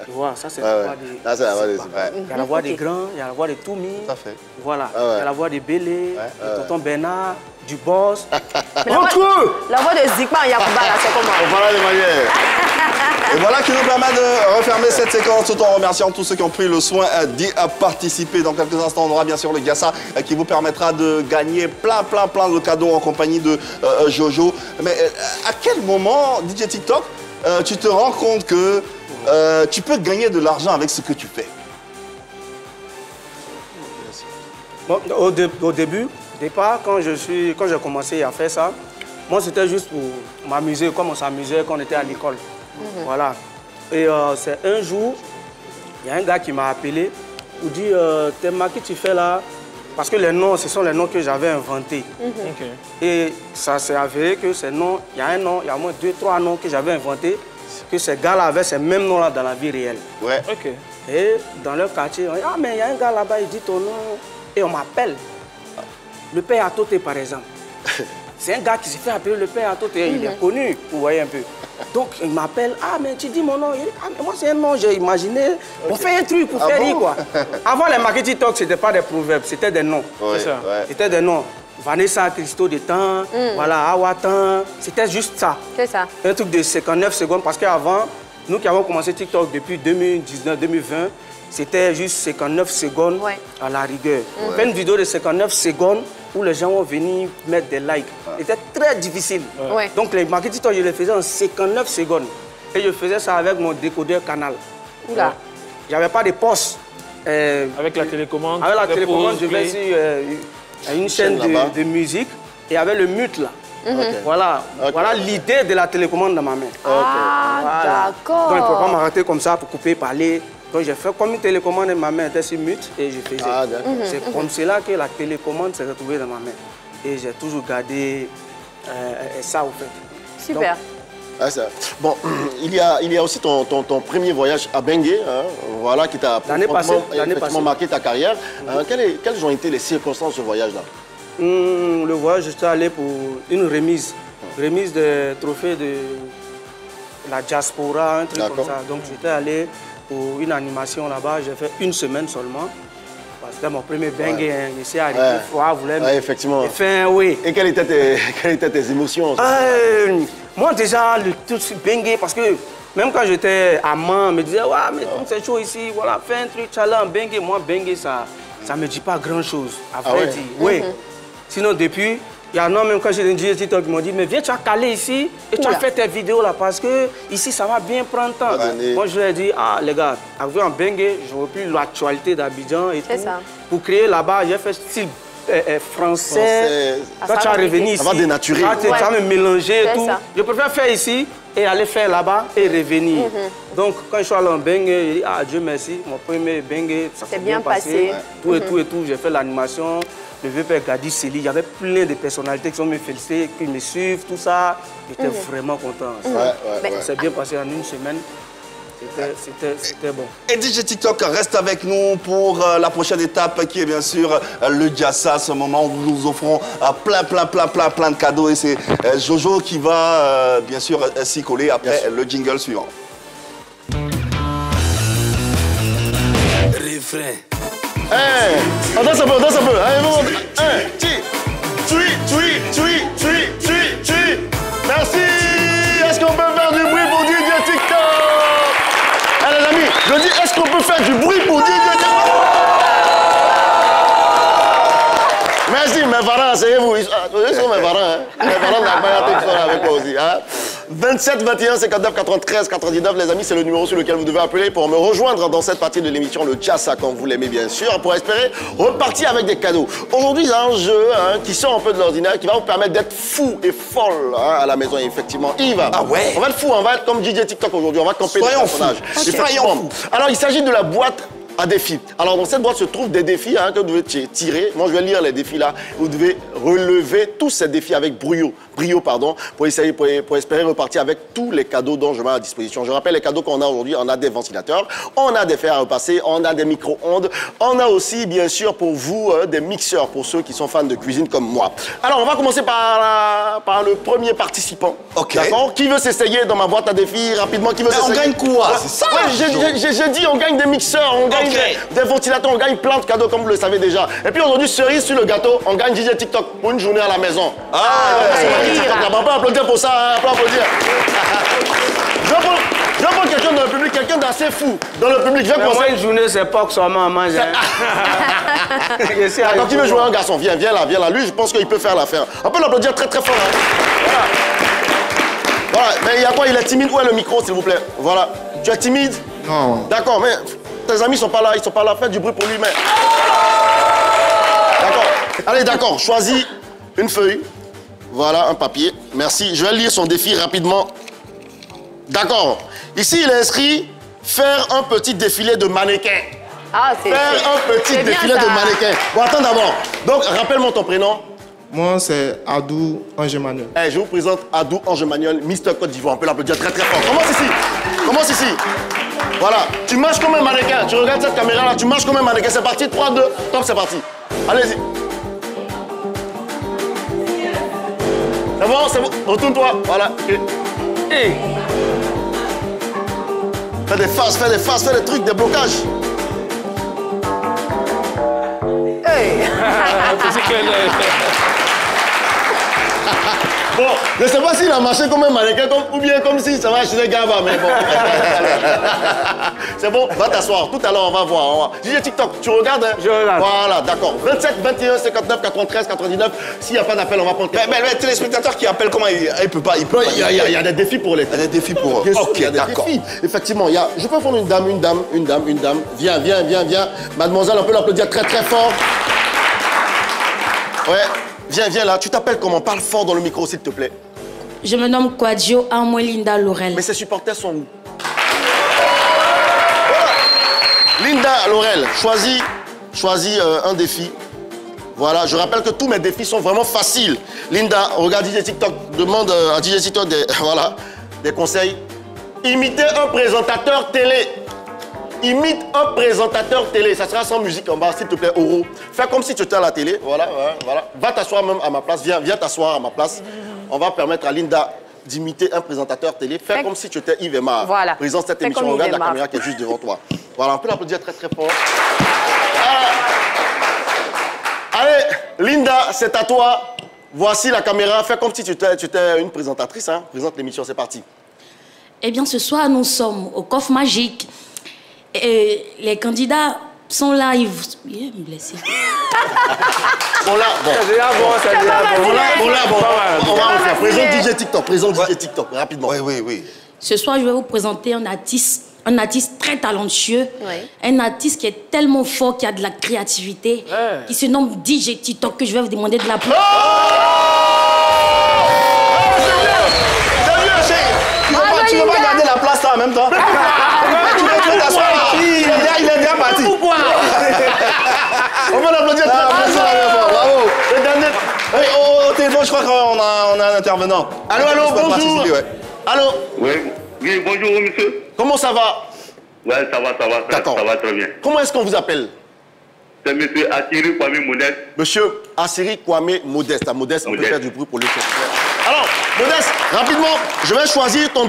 Tu vois, ça, c'est la voix des... Là, c'est la voix des Zikba. Il y a la voix des grands, il y a la voix des Toumi. Tout à fait. Voilà. Il y a la voix des Bélé, de Tonton Bernard, du boss. La voix de Zikba en Yacouba, là, c'est comment? Voilà les manières. Et voilà qui nous permet de refermer cette séquence tout en remerciant tous ceux qui ont pris le soin d'y participer. Dans quelques instants, on aura bien sûr le Gassa qui vous permettra de gagner plein de cadeaux en compagnie de Jojo. Mais à quel moment, DJ TikTok, tu te rends compte que tu peux gagner de l'argent avec ce que tu fais? Bon, au départ, quand j'ai commencé à faire ça, moi c'était juste pour m'amuser, comme on s'amusait quand on était à l'école. Voilà. Et c'est un jour, il y a un gars qui m'a appelé pour dire Thelma, qu'est-ce que tu fais là? Parce que les noms, ce sont les noms que j'avais inventés. Et ça s'est avéré que ces noms, il y a un nom, il y a au moins 2-3 noms que j'avais inventés, que ces gars-là avaient ces mêmes noms-là dans la vie réelle. Ouais. Et dans leur quartier, on dit, ah mais il y a un gars là-bas, il dit ton nom. Et on m'appelle. Le père Atoté, par exemple. C'est un gars qui s'est fait appeler le père Atoté. Il est connu, vous voyez un peu. Donc il m'appelle, ah mais tu dis mon nom. Ah, mais moi c'est un nom, j'ai imaginé. On fait un truc pour faire rire quoi. Avant les marketing talk, c'était pas des proverbes, c'était des noms. C'était des noms. Vanessa Christo de temps, voilà, Awatan. C'était juste ça. C'est ça. Un truc de 59 secondes parce qu'avant, nous qui avons commencé TikTok depuis 2019-2020, c'était juste 59 secondes à la rigueur. Faire une vidéo de 59 secondes où les gens vont venir mettre des likes. C'était très difficile. Donc les marketing, je les faisais en 59 secondes. Et je faisais ça avec mon décodeur canal. Il n'y avait pas de poste. Avec la télécommande. Avec la télécommande, je vais sur une chaîne de musique et il y avait le mute là. Voilà, voilà l'idée de la télécommande dans ma main. D'accord. Donc il ne faut pas m'arrêter comme ça pour couper, parler. Donc j'ai fait comme une télécommande et ma main était sur mute et je faisais. C'est comme cela que la télécommande s'est retrouvée dans ma main. Et j'ai toujours gardé ça au fait. Super. Donc, bon, il y a aussi ton premier voyage à Bengué, hein, voilà, qui t'a marqué ta carrière. Quelles ont été les circonstances de ce voyage-là? Le voyage, j'étais allé pour une remise de trophées de la diaspora, un truc comme ça. Donc j'étais allé pour une animation là-bas, j'ai fait une semaine seulement. C'était mon premier Bengué, ici à voulait effectivement. Et quelles étaient tes émotions? Moi déjà, le tout Bengué, parce que même quand j'étais amant, on me disait, ouais, mais comme c'est chaud ici, voilà, fais un truc, challenge, Bengué. Moi, Bengué, ça ne me dit pas grand-chose. À vrai dire, oui. Sinon, depuis, il y en a même quand j'ai dit TikTok, ils m'ont dit, mais viens, tu as calé ici et tu as fait tes vidéos là, parce que ici, ça va bien prendre temps. Moi, je leur ai dit, ah, les gars, avec un Bengué, je repris l'actualité d'Abidjan et tout. Pour créer là-bas, j'ai fait style français. Quand tu vas revenir ici, ça va dénaturer. Tu vas me mélanger et tout. Je préfère faire ici et aller faire là-bas et revenir. Donc, quand je suis allé en Bengué, j'ai dit, ah, Dieu merci, mon premier Bengué, ça s'est bien passé. Tout et tout, j'ai fait l'animation. Le vieux père Gadi Seli, il y avait plein de personnalités qui sont me féliciter, qui me suivent, tout ça. J'étais vraiment content. Ça s'est bien passé en une semaine. C'était bon. Et DJ TikTok reste avec nous pour la prochaine étape qui est bien sûr le Gassa, ce moment où nous nous offrons plein de cadeaux. Et c'est Jojo qui va bien sûr s'y coller après le jingle suivant. Refrain. On danse un peu, Allez, Merci. Est-ce qu'on peut faire du bruit pour DJ TikTok? Allez, les amis. Je dis, est-ce qu'on peut faire du bruit pour DJ TikTok? Merci, mes parents, asseyez-vous. Ils sont mes parents. Hein. Mes parents d'Akbayate qui sont avec moi aussi. Hein. 27 21 59 93 99, les amis, c'est le numéro sur lequel vous devez appeler pour me rejoindre dans cette partie de l'émission, le Jassa, comme vous l'aimez bien sûr, pour espérer repartir avec des cadeaux. Aujourd'hui, il y a un jeu qui sort un peu de l'ordinaire, qui va vous permettre d'être fou et folle à la maison, effectivement. Yves, ah ouais. On va être fou, on va être comme DJ TikTok aujourd'hui, on va camper des personnages. Soyons. Alors, il s'agit de la boîte à défis. Alors, dans cette boîte se trouvent des défis que vous devez tirer. Moi, je vais lire les défis là. Vous devez relever tous ces défis avec brio, pour espérer repartir avec tous les cadeaux dont je mets à disposition. Je rappelle les cadeaux qu'on a aujourd'hui. On a des ventilateurs, on a des fers à repasser, on a des micro-ondes. On a aussi, bien sûr, pour vous, des mixeurs, pour ceux qui sont fans de cuisine comme moi. Alors, on va commencer par le premier participant. Ok. D'accord? Qui veut s'essayer dans ma boîte à défis rapidement? Qui veut s'essayer? On gagne quoi? C'est ça? Ouais, j'ai dit, on gagne des mixeurs, on gagne des ventilateurs, on gagne plein de cadeaux comme vous le savez déjà. Et puis aujourd'hui, cerise sur le gâteau, on gagne DJ TikTok pour une journée à la maison. On peut applaudir pour ça, hein, on peut applaudir. Je vais prendre quelqu'un dans le public, quelqu'un d'assez fou dans le public. Moi, une journée, c'est pas que seulement à manger. Quand tu veux jouer un garçon, viens là. Lui, je pense qu'il peut faire l'affaire. On peut l'applaudir très très fort. Hein. Voilà, mais il y a quoi? Il est timide? Où est le micro, s'il vous plaît? Voilà. Tu es timide? Non. D'accord, mais tes amis sont pas là, ils sont pas là. Fais du bruit pour lui, mais. D'accord. Allez, d'accord. Choisis une feuille. Voilà, un papier. Merci. Je vais lire son défi rapidement. D'accord. Ici, il est inscrit faire un petit défilé de mannequins. Ah, c'est faire un petit défilé de mannequins. Bon, attends d'abord. Donc, rappelle-moi ton prénom. Moi, c'est Adou Ange Emmanuel. Hey, je vous présente Adou Ange Emmanuel, Mister Côte d'Ivoire. On peut l'applaudir très très fort. Commence ici. Commence ici. Voilà. Tu marches comme un mannequin. Tu regardes cette caméra là, tu marches comme un mannequin. C'est parti. 3, 2, top, c'est parti. Allez-y. C'est bon, c'est bon. Retourne-toi. Voilà. Hey. Fais des faces, fais des trucs, des blocages. Hey. Bon, je ne sais pas s'il a marché comme un mannequin ou bien comme si ça va chez les gars, mais bon. C'est bon, va t'asseoir. Tout à l'heure, on va voir. DJ TikTok, tu regardes? Hein? Je regarde. Voilà, d'accord. 27 21 59 93 99. S'il n'y a pas d'appel, on va prendre. Mais le téléspectateur qui appelle, comment il peut pas? Il y a des défis pour les. Il y a des défis pour eux. Ok, d'accord. Effectivement, je peux prendre une dame. Viens. Mademoiselle, on peut l'applaudir très très fort. Ouais. Viens là, tu t'appelles comment? Parle fort dans le micro, s'il te plaît. Je me nomme Quadio Linda Laurel. Mais ses supporters sont où? Voilà. Linda Laurel, choisis un défi. Voilà, je rappelle que tous mes défis sont vraiment faciles. Linda, regarde DJ TikTok, demande à DJ TikTok des conseils. Imitez un présentateur télé. Imite un présentateur télé. Ça sera sans musique en bas, s'il te plaît, Oro. Fais comme si tu étais à la télé. Voilà. Va t'asseoir même à ma place. Viens t'asseoir à ma place. On va permettre à Linda d'imiter un présentateur télé. Fais comme si tu étais Yves Emar. Voilà. Président de cette émission. Regarde la caméra qui est juste devant toi. Voilà, on peut l'applaudir très très fort. Allez, Linda, c'est à toi. Voici la caméra. Fais comme si tu étais une présentatrice. Hein. Présente l'émission, c'est parti. Eh bien, ce soir, nous sommes au coffre magique. Et les candidats sont là, ils vont me laisser. Bon là, bon. C'est déjà bon. On va refaire. Présente DJ TikTok, rapidement. Oui. Ce soir, je vais vous présenter un artiste très talentueux, un artiste qui est tellement fort, qui a de la créativité, qui se nomme DJ TikTok, que je vais vous demander de l'applaudir. Tu ne veux pas garder la place là en même temps? Tu veux t'asseoir là? Il est bien parti. On va l'applaudir très fort. Bravo. Le dernier. Au téléphone, je crois qu'on a un intervenant. Allô, bonjour. Allô. Oui, bonjour, monsieur. Comment ça va? Ouais, ça va très bien. Comment est-ce qu'on vous appelle? C'est monsieur Assiri Kwame Modeste. Monsieur Assiri Kwame Modeste. Modeste, on peut faire du bruit pour lui. Alors, Modeste, rapidement, je vais choisir ton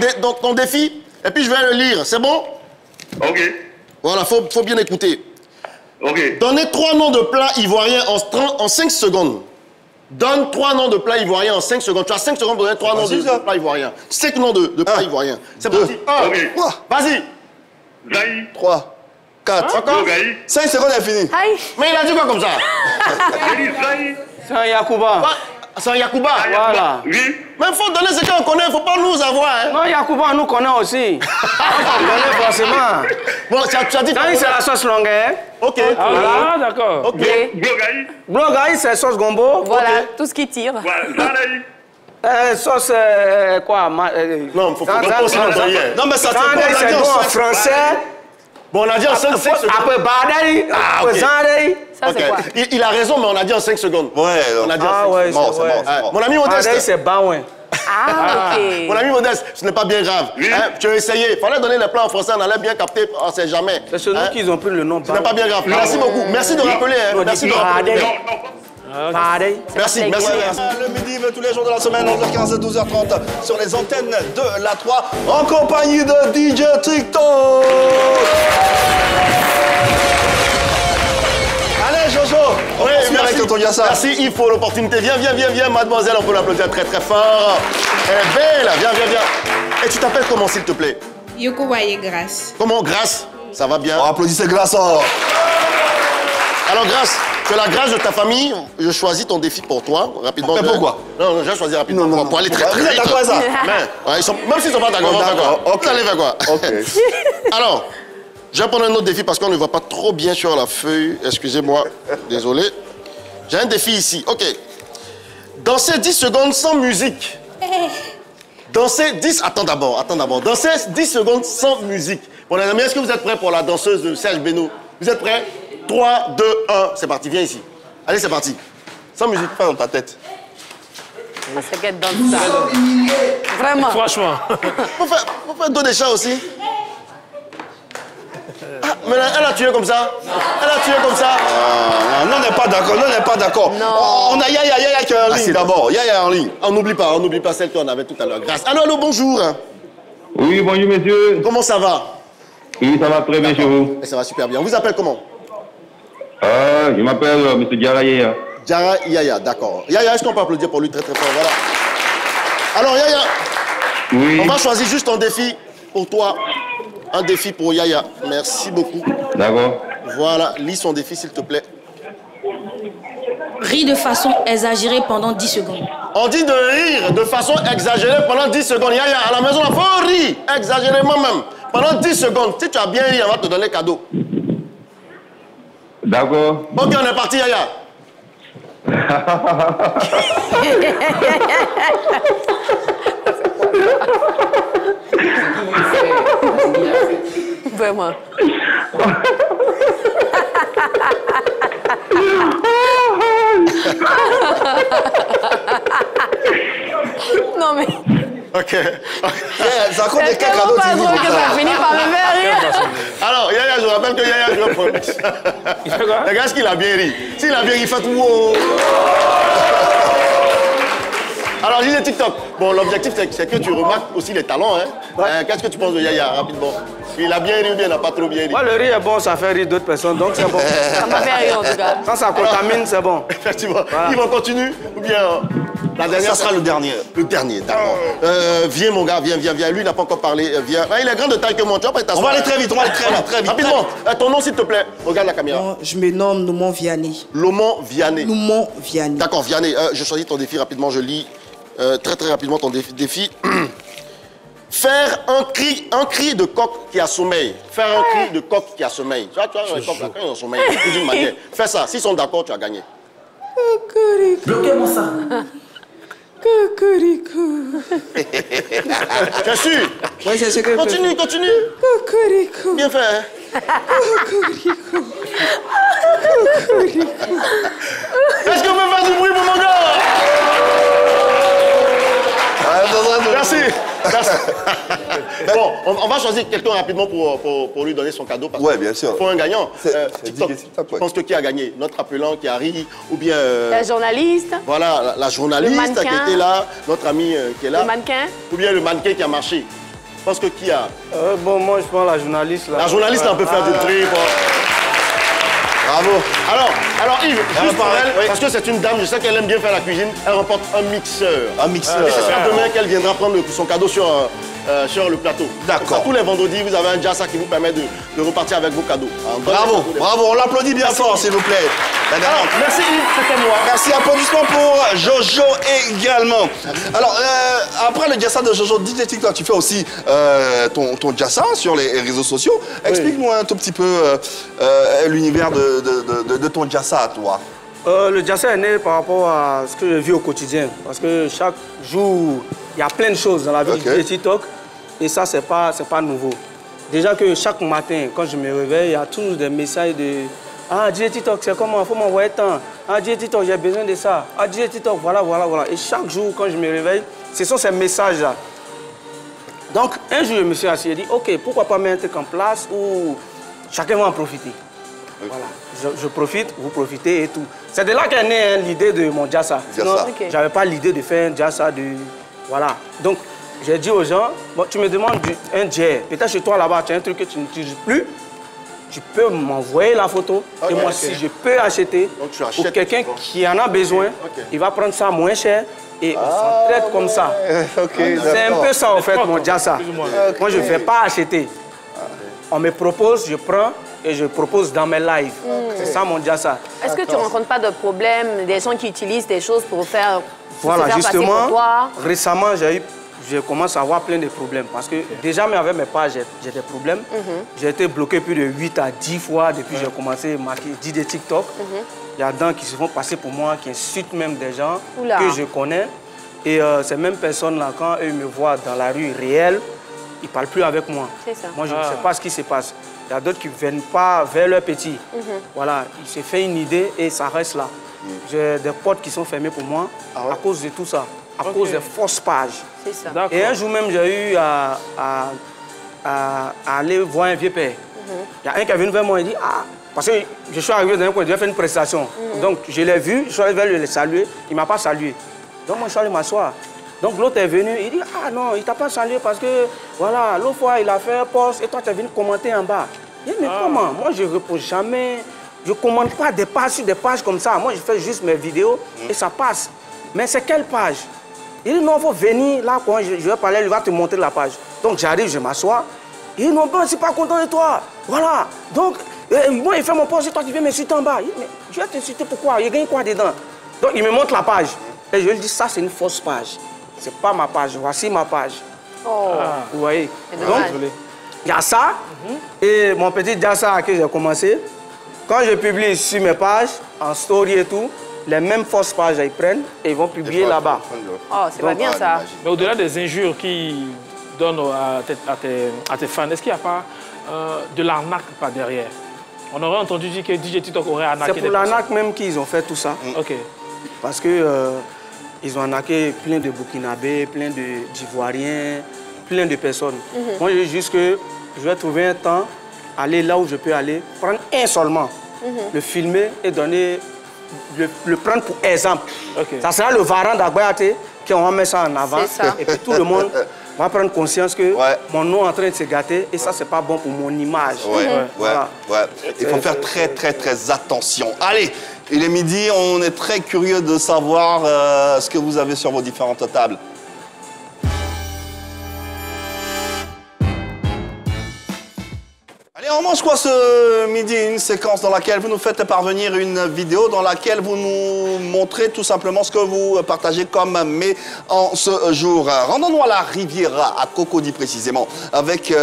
défi et puis je vais le lire. C'est bon? Ok. Voilà, faut bien écouter. Ok. Donnez 3 noms de plats ivoiriens en 5 secondes. Donne 3 noms de plats ivoiriens en 5 secondes. Tu as 5 secondes pour donner 3 noms de plats ivoiriens. 5 noms de plats ivoiriens. C'est parti. Ok. Vas-y. Zaï. 3, 4, 5 secondes est fini. Mais il a dit quoi comme ça? C'est un Yacouba. C'est un Yacouba. Voilà. Oui. Mais il faut donner ce qu'on connaît, il ne faut pas nous avoir. Hein. Non, Yacouba, on nous connaît aussi. On connaît forcément. Bon, tu as dit c'est la sauce longueur. Ok. Ah, d'accord. Ok. Blogaï, c'est sauce gombo. Voilà, tout ce qui tire. Sauce quoi? Non, il faut pas aussi l'envoyer. Non, mais ça c'est bon en français. Bon, on a dit en 5 secondes. Après Badai, après Zandai. Ça, c'est quoi? Il a raison, mais on a dit en 5 secondes. Ouais, on a dit en 5 ouais, secondes. c'est vrai. Mon ami Modeste. Badai, c'est Baouin. Ah, ok. Mon ami Modeste, ce n'est pas bien grave. Hein? Tu as essayé. Il fallait donner les plans en français, on allait bien capter, on ne sait jamais. C'est chez nous qu'ils ont pris le nom. Ce n'est pas bien grave. Merci beaucoup. Merci de rappeler. Merci de rappeler. Merci. Le midi, tous les jours de la semaine, 11h15 et 12h30, sur les antennes de la 3, en compagnie de DJ TikTok. Allez, Jojo, merci Yves pour l'opportunité. Viens, mademoiselle, on peut l'applaudir très très fort. Elle est belle, viens. Et tu t'appelles comment, s'il te plaît? Yokowaye Grâce. Comment, Grâce? Ça va bien? On applaudissez Grâce. Alors, Grâce, tu as la grâce de ta famille, je choisis ton défi pour toi, rapidement. Mais pourquoi? Non, j'ai choisi rapidement pour aller très vite. Vous êtes d'accord avec ça? Même s'ils ne sont pas d'accord, vous allez faire quoi? Ok. Alors, je vais prendre un autre défi parce qu'on ne voit pas trop bien sur la feuille. Excusez-moi, désolé. J'ai un défi ici. Ok. Danser 10 secondes sans musique. Danser 10... Attends d'abord. Danser 10 secondes sans musique. Bon, les amis, est-ce que vous êtes prêts pour la danseuse de Serge Beno? Vous êtes prêts? 3, 2, 1, c'est parti, viens ici. Allez, c'est parti. Sans musique, pas dans ta tête. C'est qu'elle danse ça. Vraiment. Franchement. Faut faire dos des chats aussi. Ah, mais elle a tué comme ça. Non, on n'est pas d'accord. On a Yaya qui est en ligne d'abord. Yaya en ligne. On n'oublie pas celle qu'on avait tout à l'heure. Grâce. Allô, bonjour. Oui, bonjour, monsieur. Comment ça va? Oui, ça va très bien chez vous. Ça va super bien. On vous appelle comment? Je m'appelle M. Diarra Yaya. Diarra Yaya, d'accord. Yaya, est-ce qu'on peut applaudir pour lui très très fort? Voilà. Alors, Yaya, oui. On va choisir juste un défi pour toi. Un défi pour Yaya. Merci beaucoup. D'accord. Voilà, lis son défi, s'il te plaît. Ris de façon exagérée pendant 10 secondes. On dit de rire de façon exagérée pendant 10 secondes. Yaya, à la maison, il faut rire, exagérément même. Pendant 10 secondes. Si tu as bien ri, on va te donner cadeau. D'accord. Ok, on est parti, Yaya. Vraiment. Non mais... Ok. Ça compte des cadeaux. Pas drôle que ça finit par me faire rire. Alors, Yaya, je rappelle que Yaya joue pour le Il fait quoi? Regarde qu'il a bien ri. S'il a bien ri, il fait wow. Alors, je dis TikTok. Bon, l'objectif, c'est que tu remarques aussi les talents. Hein. Qu'est-ce que tu penses de Yaya, rapidement? Il a bien ri ou bien il n'a pas trop bien ri? Moi, le rire est bon, ça fait rire d'autres personnes, donc c'est bon. Ça m'a fait rire, en tout cas. Quand ça contamine, c'est bon. Effectivement. Voilà. Ils vont continuer ou bien... La dernière, ça sera le dernier. Le dernier, d'accord. Viens, mon gars, viens. Lui, il n'a pas encore parlé. Viens. Ah, il est grand de taille que moi. Tu vas pas t'asseoir. On va aller très vite, Rapidement. Rapidement. Ton nom, s'il te plaît. Regarde la caméra. Bon, je me nomme Noumon Vianney. Lomon Vianney. Noumon Vianney. D'accord, Vianney. Je choisis ton défi rapidement. Je lis très rapidement ton défi. Faire un cri de coq qui a sommeil. Faire un cri de coq qui a sommeil. Tu vois, les coqs là, quand ils ont sommeil, d'une manière. Fais ça. S'ils sont d'accord, tu as gagné. Bloquez-moi ça. Cocorico. Tu es sûr? Oui, c'est ce que Continue. Cocorico. Bien fait, hein? Cocorico. Est-ce que vous pouvez faire du bruit pour mon gars? Merci. Bon, on va choisir quelqu'un rapidement pour lui donner son cadeau. Oui, bien sûr. Pour un gagnant. TikTok. Je pense que qui a gagné? Notre appelant qui a ri ou bien... La journaliste. Voilà, la journaliste qui était là, notre ami qui est là. Le mannequin. Ou bien le mannequin qui a marché. Je pense que qui a... Bon, moi, je prends la journaliste. Là. La journaliste, on peut faire du bruit. Bravo. Alors Yves, juste pour elle, parce que c'est une dame, je sais qu'elle aime bien faire la cuisine, elle remporte un mixeur. Un mixeur. Et ce sera demain qu'elle viendra prendre son cadeau sur sur le plateau. D'accord. Tous les vendredis, vous avez un Jassa qui vous permet de repartir avec vos cadeaux. Bravo, bravo, on l'applaudit bien fort, s'il vous plaît. Alors, merci, c'était moi. Merci, applaudissements pour Jojo également. Alors, après le Jassa de Jojo, DJ TikTok, tu fais aussi ton Jassa sur les réseaux sociaux. Explique-nous un tout petit peu l'univers de ton Jassa, toi. Le Jassa est né par rapport à ce que je vis au quotidien. Parce que chaque jour, il y a plein de choses dans la vie de TikTok. Et ça, c'est pas nouveau. Déjà que chaque matin, quand je me réveille, il y a toujours des messages de « Ah, DJ TikTok, c'est comment? Il faut m'envoyer tant. Ah, DJ TikTok, j'ai besoin de ça. Ah, DJ TikTok, voilà, voilà, voilà. » Et chaque jour, quand je me réveille, ce sont ces messages-là. Donc, un jour, je me suis assis et dit « Ok, pourquoi pas mettre un truc en place où chacun va en profiter. » Voilà, je profite, vous profitez et tout. C'est de là qu'est née l'idée de mon Jassa. Sinon, je n'avais pas l'idée de faire un Jassa de... Voilà. Donc, j'ai dit aux gens, bon, tu me demandes un jet. Peut-être chez toi là-bas, tu as un truc que tu n'utilises plus. Tu peux m'envoyer la photo. Et moi, si je peux acheter pour quelqu'un qui en a besoin, il va prendre ça moins cher. Et on s'entraide comme ça. C'est un peu ça, en fait, mon Jassa. Moi, je ne vais pas acheter. On me propose, je prends. Et je propose dans mes lives. C'est ça mon Jassa. Est-ce que tu ne rencontres pas de problème, des gens qui utilisent des choses pour faire, voilà, se faire justement, passer pour toi? Récemment, je commence à avoir plein de problèmes. Parce que déjà, mais avec mes pages, j'ai des problèmes. J'ai été bloqué plus de 8 à 10 fois depuis que j'ai commencé à marquer DJ TikTok. Il y a des gens qui se font passer pour moi, qui insultent même des gens que je connais. Et ces mêmes personnes-là, quand eux me voient dans la rue réelle, ils ne parlent plus avec moi. Ça. Moi, je ne sais pas ce qui se passe. Il y a d'autres qui ne viennent pas vers leurs petits. Voilà, il s'est fait une idée et ça reste là. J'ai des potes qui sont fermés pour moi à cause de tout ça, à cause des fausses pages. C'est ça. Et un jour même, j'ai eu à aller voir un vieux père. Il y a un qui est venu vers moi et dit « Ah !» Parce que je suis arrivé dans un coin, je devais faire une prestation. Donc, je l'ai vu, je suis allé vers lui le saluer. Il ne m'a pas salué. Donc, moi, je suis allé m'asseoir. Donc l'autre est venu, il dit « Ah non, il t'a pas salué parce que, voilà, l'autre fois, il a fait un post et toi, tu es venu commenter en bas. » Il dit « Mais comment? Moi, je ne repose jamais, je ne commente pas des pages sur des pages comme ça. Moi, je fais juste mes vidéos et ça passe. Mais c'est quelle page? » Il dit « Non, il faut venir là, quand je vais parler, il va te montrer la page. » Donc j'arrive, je m'assois. Il dit « Non, je ne suis pas content de toi. Voilà. Donc, moi, il fait mon post et toi, tu viens m'insulter en bas. » Il dit « Mais je vais t'insulter pourquoi? Il gagne quoi dedans? » Donc il me montre la page. Et je lui dis « Ça, c'est une fausse page. C'est pas ma page, voici ma page. » Vous voyez? Donc, il y a ça. Et mon petit Jassa que j'ai commencé, quand je publie sur mes pages, en story et tout, les mêmes fausses pages, ils prennent et ils vont publier là-bas. Oh, c'est pas bien ça. Mais au-delà des injures qu'ils donnent à tes fans, est-ce qu'il n'y a pas de l'arnaque par derrière? On aurait entendu dire que DJ TikTok aurait arnaqué. C'est pour l'arnaque même qu'ils ont fait tout ça. Ok. Parce que... ils ont arnaqué plein de Burkinabés, plein d'Ivoiriens, plein de personnes. Moi, je dis juste que je vais trouver un temps, aller là où je peux aller, prendre un seulement, le filmer et donner, le prendre pour exemple. Ça sera le Varan d'Agbayate qu'on va mettre ça en avant. Et puis tout le monde va prendre conscience que mon nom est en train de se gâter et ça, c'est pas bon pour mon image. Il faut faire très, très, très attention. Allez, il est midi, on est très curieux de savoir ce que vous avez sur vos différentes tables. Allez, on mange quoi ce midi? Une séquence dans laquelle vous nous faites parvenir une vidéo dans laquelle vous nous montrez tout simplement ce que vous partagez comme mais en ce jour. Rendons-nous à la Riviera, à Cocody précisément, avec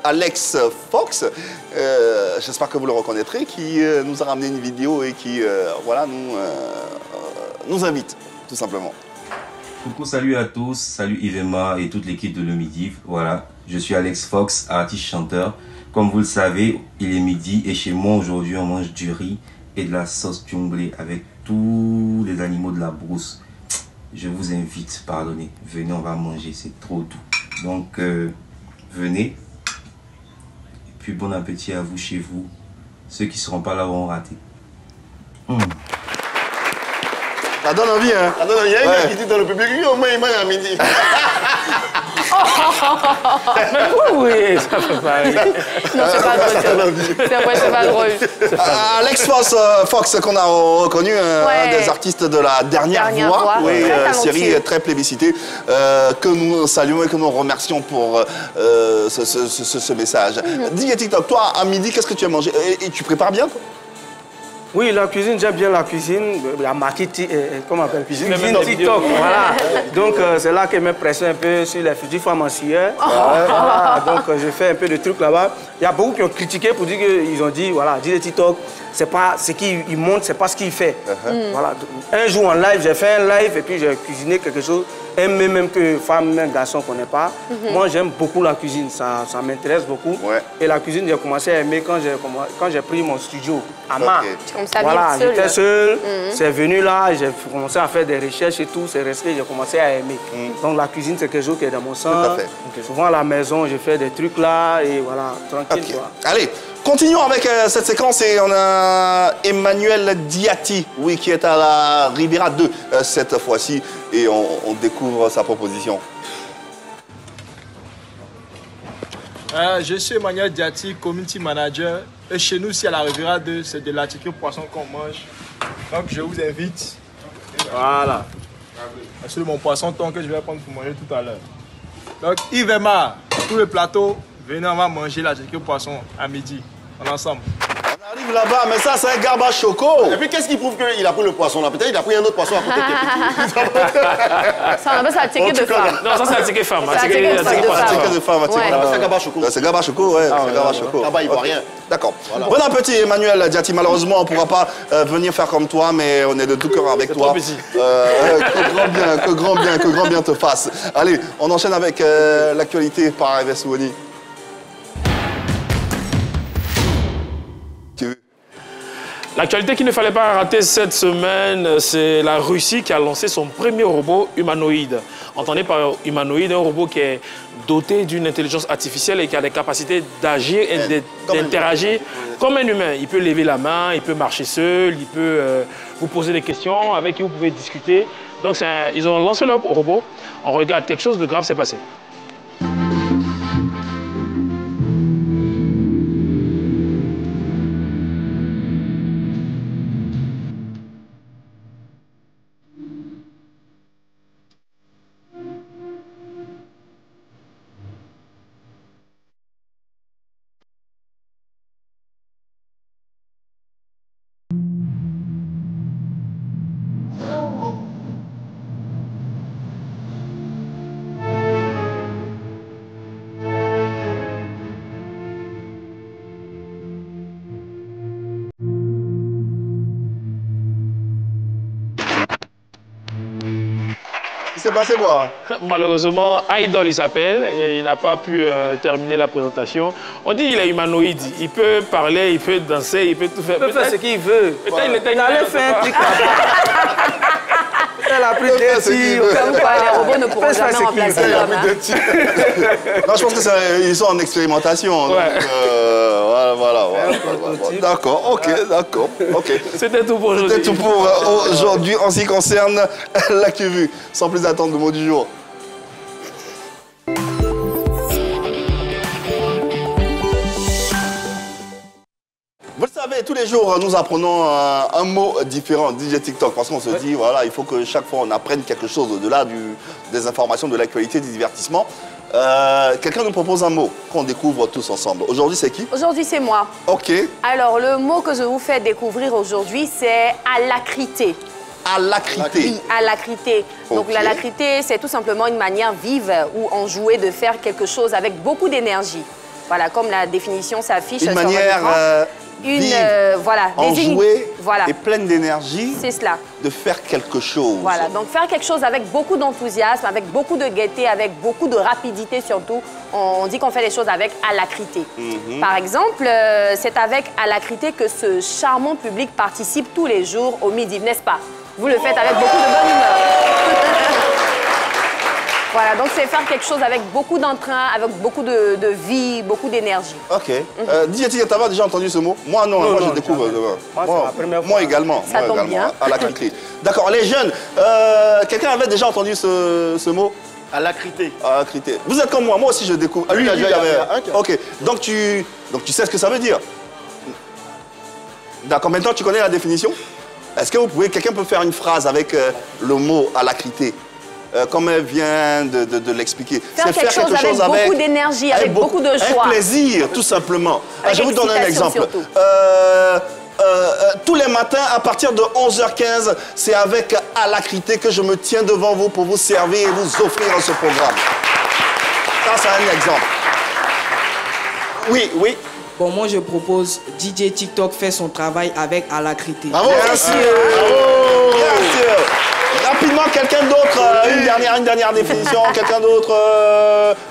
Alex Fox. J'espère que vous le reconnaîtrez, qui nous a ramené une vidéo et qui voilà, nous invite, tout simplement. Coucou, salut à tous, salut Yvema et toute l'équipe de Le Midi. Voilà, je suis Alex Fox, artiste chanteur. Comme vous le savez, il est midi et chez moi aujourd'hui on mange du riz et de la sauce junglée avec tous les animaux de la brousse. Je vous invite, pardonnez, venez, on va manger, c'est trop doux. Donc venez. Puis bon appétit à vous chez vous. Ceux qui ne seront pas là vont rater. Ça donne envie, hein? Ça donne envie. Il y a un gars qui dit dans le public, lui au moins il mange à midi. Oh, Mais oui, ça fait pas rire. Non, c'est pas drôle. C'est vrai, c'est pas drôle. Alex Fox, qu'on a reconnu, un des artistes de la dernière voix. Oui, série très plébiscitée, que nous saluons et que nous remercions pour ce message. Dis TikTok, toi, à midi, qu'est-ce que tu as mangé? Et tu prépares bien, toi? Oui, la cuisine, j'aime bien la cuisine, la marketing, comment on appelle? Cuisine TikTok, voilà. Donc, c'est là que me presse un peu sur les futures femmes en sueur. Voilà. Donc, je fais un peu de trucs là-bas. Il y a beaucoup qui ont critiqué pour dire qu'ils ont dit, voilà, DJ TikTok, c'est pas ce qu'il montre, c'est pas ce qu'il fait. Voilà. Un jour en live, j'ai fait un live et puis j'ai cuisiné quelque chose, même que femme, même garçon ne connaît pas. Moi, j'aime beaucoup la cuisine, ça m'intéresse beaucoup. Et la cuisine, j'ai commencé à aimer quand j'ai pris mon studio à Mar. Voilà, j'étais seul, c'est venu là, j'ai commencé à faire des recherches et tout, c'est resté, j'ai commencé à aimer. Donc la cuisine, c'est quelque chose qui est dans mon sang. Souvent à la maison, je fais des trucs là et voilà, tranquille. Quoi. Allez, continuons avec cette séquence et on a Emmanuel Diati, oui, qui est à la Riviera 2 cette fois-ci et on découvre sa proposition. Je suis Emmanuel Diati, community manager. Et chez nous, ici à la Riviera 2, c'est de l'article poisson qu'on mange. Donc je vous invite. Voilà. C'est mon poisson thon que je vais prendre pour manger tout à l'heure. Donc Yves et Mar, tout le plateau, venez, on va manger l'article poisson à midi. On est ensemble. On arrive là-bas, mais ça, c'est un garba choco. Et puis, qu'est-ce qui prouve qu'il a pris le poisson là? Peut-être qu'il a pris un autre poisson à côté qui est petit. Ça, on appelle ça un ticket de femme. Non, ça, c'est un ticket femme. C'est un ticket de femme. C'est garba choco. C'est garba choco, ouais. C'est garba choco. Là-bas, il voit rien. D'accord. Bon appétit, Emmanuel Diati. Malheureusement, on ne pourra pas venir faire comme toi, mais on est de tout cœur avec toi. Que grand bien te fasse. Allez, on enchaîne avec l'actualité par Hervé Souani. L'actualité qu'il ne fallait pas rater cette semaine, c'est la Russie qui a lancé son premier robot humanoïde. Entendez par humanoïde, un robot qui est doté d'une intelligence artificielle et qui a des capacités d'agir et d'interagir comme un humain. Il peut lever la main, il peut marcher seul, il peut vous poser des questions avec qui vous pouvez discuter. Donc ils ont lancé leur robot. On regarde, quelque chose de grave s'est passé. C'est passé quoi? Malheureusement, Idol il s'appelle, et il n'a pas pu terminer la présentation. On dit qu'il est humanoïde, il peut parler, il peut danser, il peut tout faire. Il peut faire ce qu'il veut. Peut-être il allait faire un truc Elle a pris des tirs. Comme quoi, les robots ne pourront jamais remplacer l'homme. Non, je pense qu'ils sont en expérimentation. Voilà. D'accord, ok. C'était tout pour aujourd'hui. C'était tout pour aujourd'hui en ce qui concerne l'actu-vue. Sans plus attendre, le mot du jour. Vous le savez, tous les jours, nous apprenons un mot différent, DJ TikTok, parce qu'on se dit, voilà, il faut que chaque fois on apprenne quelque chose au-delà des informations, de l'actualité, du divertissement. Quelqu'un nous propose un mot qu'on découvre tous ensemble. Aujourd'hui, c'est qui? Aujourd'hui, c'est moi. Ok. Alors, le mot que je vous fais découvrir aujourd'hui, c'est alacrité. Alacrité. Oui, alacrité. Donc, l'alacrité, c'est tout simplement une manière vive ou enjouée de faire quelque chose avec beaucoup d'énergie. Voilà, comme la définition s'affiche sur votre écran. Enjouée et pleine d'énergie. C'est cela. De faire quelque chose. Voilà, donc faire quelque chose avec beaucoup d'enthousiasme, avec beaucoup de gaieté, avec beaucoup de rapidité surtout. On dit qu'on fait les choses avec alacrité. Par exemple, c'est avec alacrité que ce charmant public participe tous les jours au midi, n'est-ce pas? Vous le faites avec beaucoup de bonne humeur. Voilà, donc c'est faire quelque chose avec beaucoup d'entrain, avec beaucoup de vie, beaucoup d'énergie. Ok. DJ Tika, t'as déjà entendu ce mot? Moi non, moi je découvre. Moi également. Ça tombe bien. Alacrité. D'accord, les jeunes, quelqu'un avait déjà entendu ce mot? Alacrité. Alacrité. Vous êtes comme moi aussi je découvre. Ah, lui, il y avait un. Ok, donc tu sais ce que ça veut dire. D'accord, maintenant tu connais la définition? Est-ce que quelqu'un peut faire une phrase avec le mot alacrité? Comme elle vient de l'expliquer. Faire quelque chose avec beaucoup d'énergie, avec beaucoup de joie. Avec plaisir, tout simplement. Je vais vous donner un exemple. Tous les matins, à partir de 11h15, c'est avec alacrité que je me tiens devant vous pour vous servir et vous offrir ce programme. Ça, c'est un exemple. Oui, oui. Bon, moi, je propose DJ TikTok fait son travail avec alacrité. Bravo. Bien sûr. Bravo. Bien sûr. Rapidement, quelqu'un d'autre, une dernière définition, quelqu'un d'autre.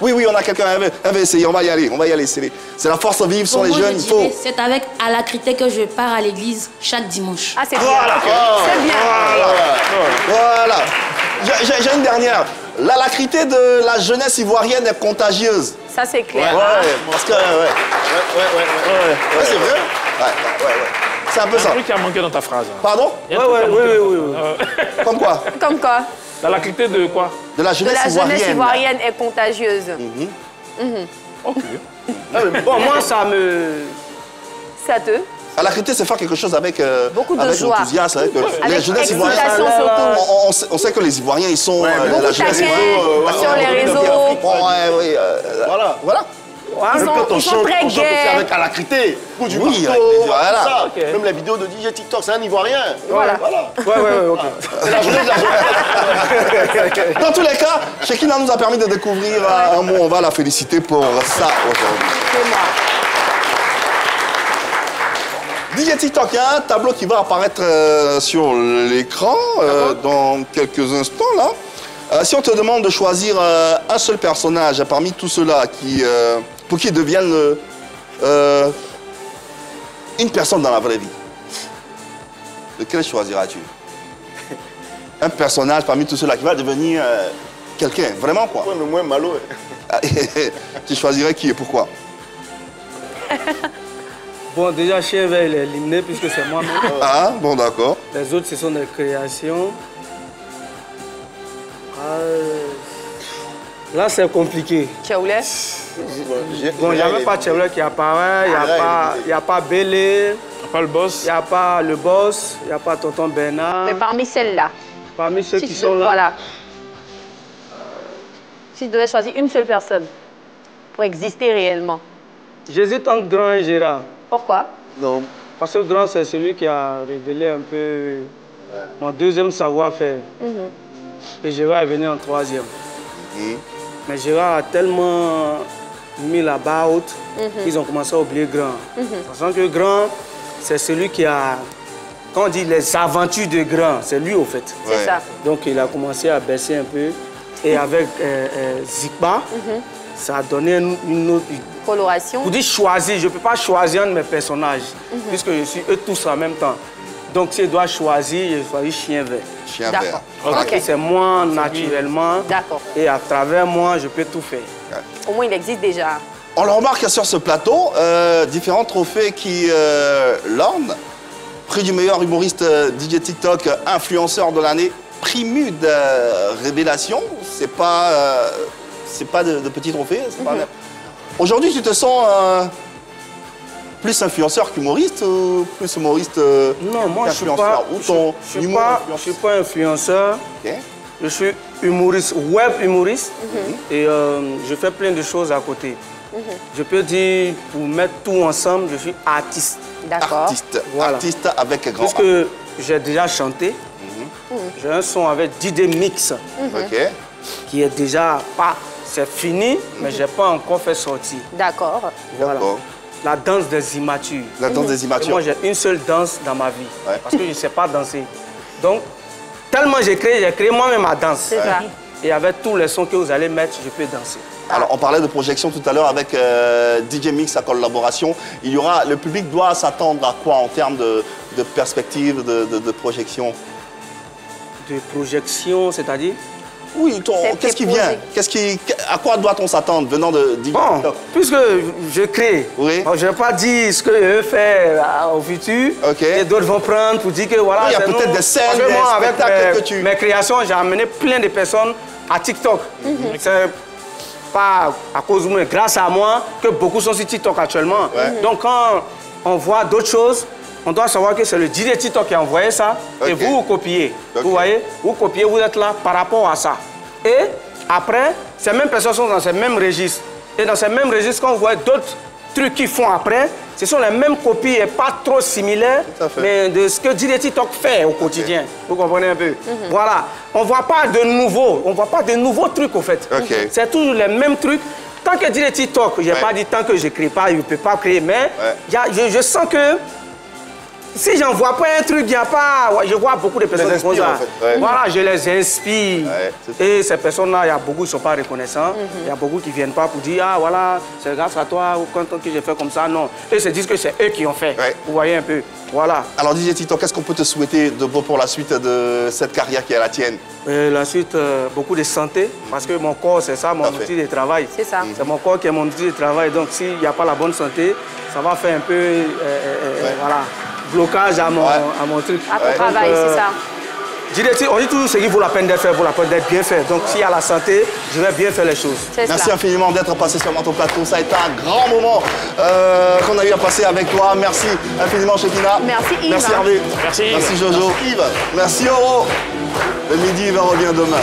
Oui, on a quelqu'un, elle va essayer, on va y aller, c'est la force vive, sont les jeunes, il faut. C'est avec alacrité que je pars à l'église chaque dimanche. Ah, c'est bien. C'est bien. Voilà. J'ai une dernière. L'alacrité de la jeunesse ivoirienne est contagieuse. Ça, c'est clair. Ouais, parce que, ouais, c'est vrai. Ouais. C'est un peu ça. Un truc qui a manqué dans ta phrase. Pardon? Oui. Comme quoi? Comme quoi? L'alacrité de quoi? De la jeunesse ivoirienne. De la jeunesse ivoirienne est contagieuse. Ok. Bon, moi, ça me... Ça te... Alacrité, c'est faire quelque chose avec beaucoup de avec joie. Enthousiasme, avec les jeunesses ivoiriennes. On sait que les Ivoiriens, ils sont la jeunesse sur les réseaux. Voilà. Ils sont très gais. Avec alacrité. Oui, voilà. Même la vidéo de DJ TikTok, c'est un Ivoirien. Voilà. Ok. C'est la journée de la journée. Dans tous les cas, Shekina nous a permis de découvrir un mot. On va la féliciter pour ça aujourd'hui. C'est moi. DJ TikTok, il y a un tableau qui va apparaître sur l'écran dans quelques instants là. Si on te demande de choisir un seul personnage parmi tous ceux-là pour qu'ils deviennent une personne dans la vraie vie, lequel choisiras-tu? Un personnage parmi tous ceux-là qui va devenir quelqu'un, vraiment quoi. Le moins malo. Tu choisirais qui et pourquoi? Bon, déjà, Chien va l'éliminer puisque c'est moi-même. Ah, bon, d'accord. Les autres, ce sont des créations. Là, c'est compliqué. Tchaoulé? Bon, il n'y a même pas Tchaoulé qui apparaît, il n'y a pas Bélé. Il n'y a pas le boss. Il n'y a pas le boss, il n'y a pas Tonton Bernard. Mais parmi celles-là. Parmi ceux qui sont là. Voilà. Si tu devais choisir une seule personne pour exister réellement. J'hésite entre Grand et Gérard. Pourquoi? Non. Parce que Grand, c'est celui qui a révélé un peu mon deuxième savoir-faire. Et Gérard est venu en troisième. Mais Gérard a tellement mis la barre haute qu'ils ont commencé à oublier Grand. Sachant que Grand, c'est celui qui a, quand on dit les aventures de Grand, c'est lui au fait. C'est ça. Donc il a commencé à baisser un peu. Et avec Zikba, ça a donné une autre coloration. Pour dire choisir, je ne peux pas choisir un de mes personnages, puisque je suis eux tous en même temps. Donc si je dois choisir, je choisis Chien Vert. Chien Vert. Okay. C'est moi naturellement. D'accord. Et à travers moi, je peux tout faire. Au moins, il existe déjà. On le remarque sur ce plateau, différents trophées qui l'ornent. Prix du meilleur humoriste DJ TikTok, influenceur de l'année, prix MUD Révélation. C'est pas de petits trophées. Aujourd'hui, tu te sens plus influenceur qu'humoriste ou plus humoriste Non, moi, je ne suis pas influenceur. Okay. Je suis humoriste, web humoriste. Et je fais plein de choses à côté. Je peux dire, pour mettre tout ensemble, je suis artiste. D'accord. Artiste, voilà. Artiste avec grand A. Puisque j'ai déjà chanté. J'ai un son avec DJ Mix. Qui est déjà pas... C'est fini, mais je n'ai pas encore fait sortir. D'accord. Voilà. La danse des immatures. La danse des immatures. Et moi, j'ai une seule danse dans ma vie. Parce que je ne sais pas danser. Donc, tellement j'ai créé moi-même ma danse. C'est ça. Et avec tous les sons que vous allez mettre, je peux danser. Alors, on parlait de projection tout à l'heure avec DJ Mix, sa collaboration. Le public doit s'attendre à quoi en termes de perspective, de projection? De projection, c'est-à-dire? Oui, qu'est-ce qui vient? À quoi doit-on s'attendre venant de DJ TikTok? Puisque je crée, je ne vais pas dire ce que je vais faire au futur. Et d'autres vont prendre pour dire que voilà. Il y a peut-être des scènes, des spectacles que tu... Mes créations, j'ai amené plein de personnes à TikTok. C'est pas à cause de moi, grâce à moi, que beaucoup sont sur TikTok actuellement. Donc quand on voit d'autres choses, on doit savoir que c'est le DJ TikTok qui a envoyé ça et vous copiez. Vous voyez? Vous copiez, vous êtes là par rapport à ça. Et après, ces mêmes personnes sont dans ces mêmes registres. Et dans ces mêmes registres, quand on voit d'autres trucs qu'ils font après, ce sont les mêmes copies et pas trop similaires, mais de ce que DJ TikTok fait au quotidien. Vous comprenez un peu? Voilà. On ne voit pas de nouveaux, trucs au fait. C'est toujours les mêmes trucs. Tant que DJ TikTok, je n'ai pas dit tant que je ne crée pas, je ne peux pas créer, mais je sens que si j'en vois pas un truc, il n'y a pas... Je vois beaucoup de personnes qui font ça. Voilà, je les inspire. Et ces personnes-là, il y a beaucoup qui ne sont pas reconnaissants. Il y a beaucoup qui ne viennent pas pour dire « Ah, voilà, c'est grâce à toi ou quand que j'ai fait comme ça. » Non. Ils se disent que c'est eux qui ont fait. Vous voyez un peu. Voilà. Alors, DJ TikTok, qu'est-ce qu'on peut te souhaiter de beau pour la suite de cette carrière qui est la tienne? La suite, beaucoup de santé. Parce que mon corps, c'est ça, mon outil de travail. C'est ça. C'est mon corps qui est mon outil de travail. Donc, s'il n'y a pas la bonne santé, ça va faire un peu... voilà. Blocage à mon truc. À ton travail, c'est ça. On dit toujours ce qui vaut la peine d'être fait, vaut la peine d'être bien fait. Donc s'il y a la santé, je vais bien faire les choses. Merci infiniment d'être passé sur notre plateau. Ça a été un grand moment qu'on a eu à passer avec toi. Merci infiniment, Shekinah. Merci Yves. Merci Hervé. Merci Jojo. Merci Yves. Merci Oro. Le midi va revient demain.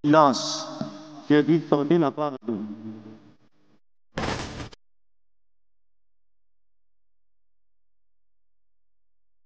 Silence. J'ai dit sortir la part de...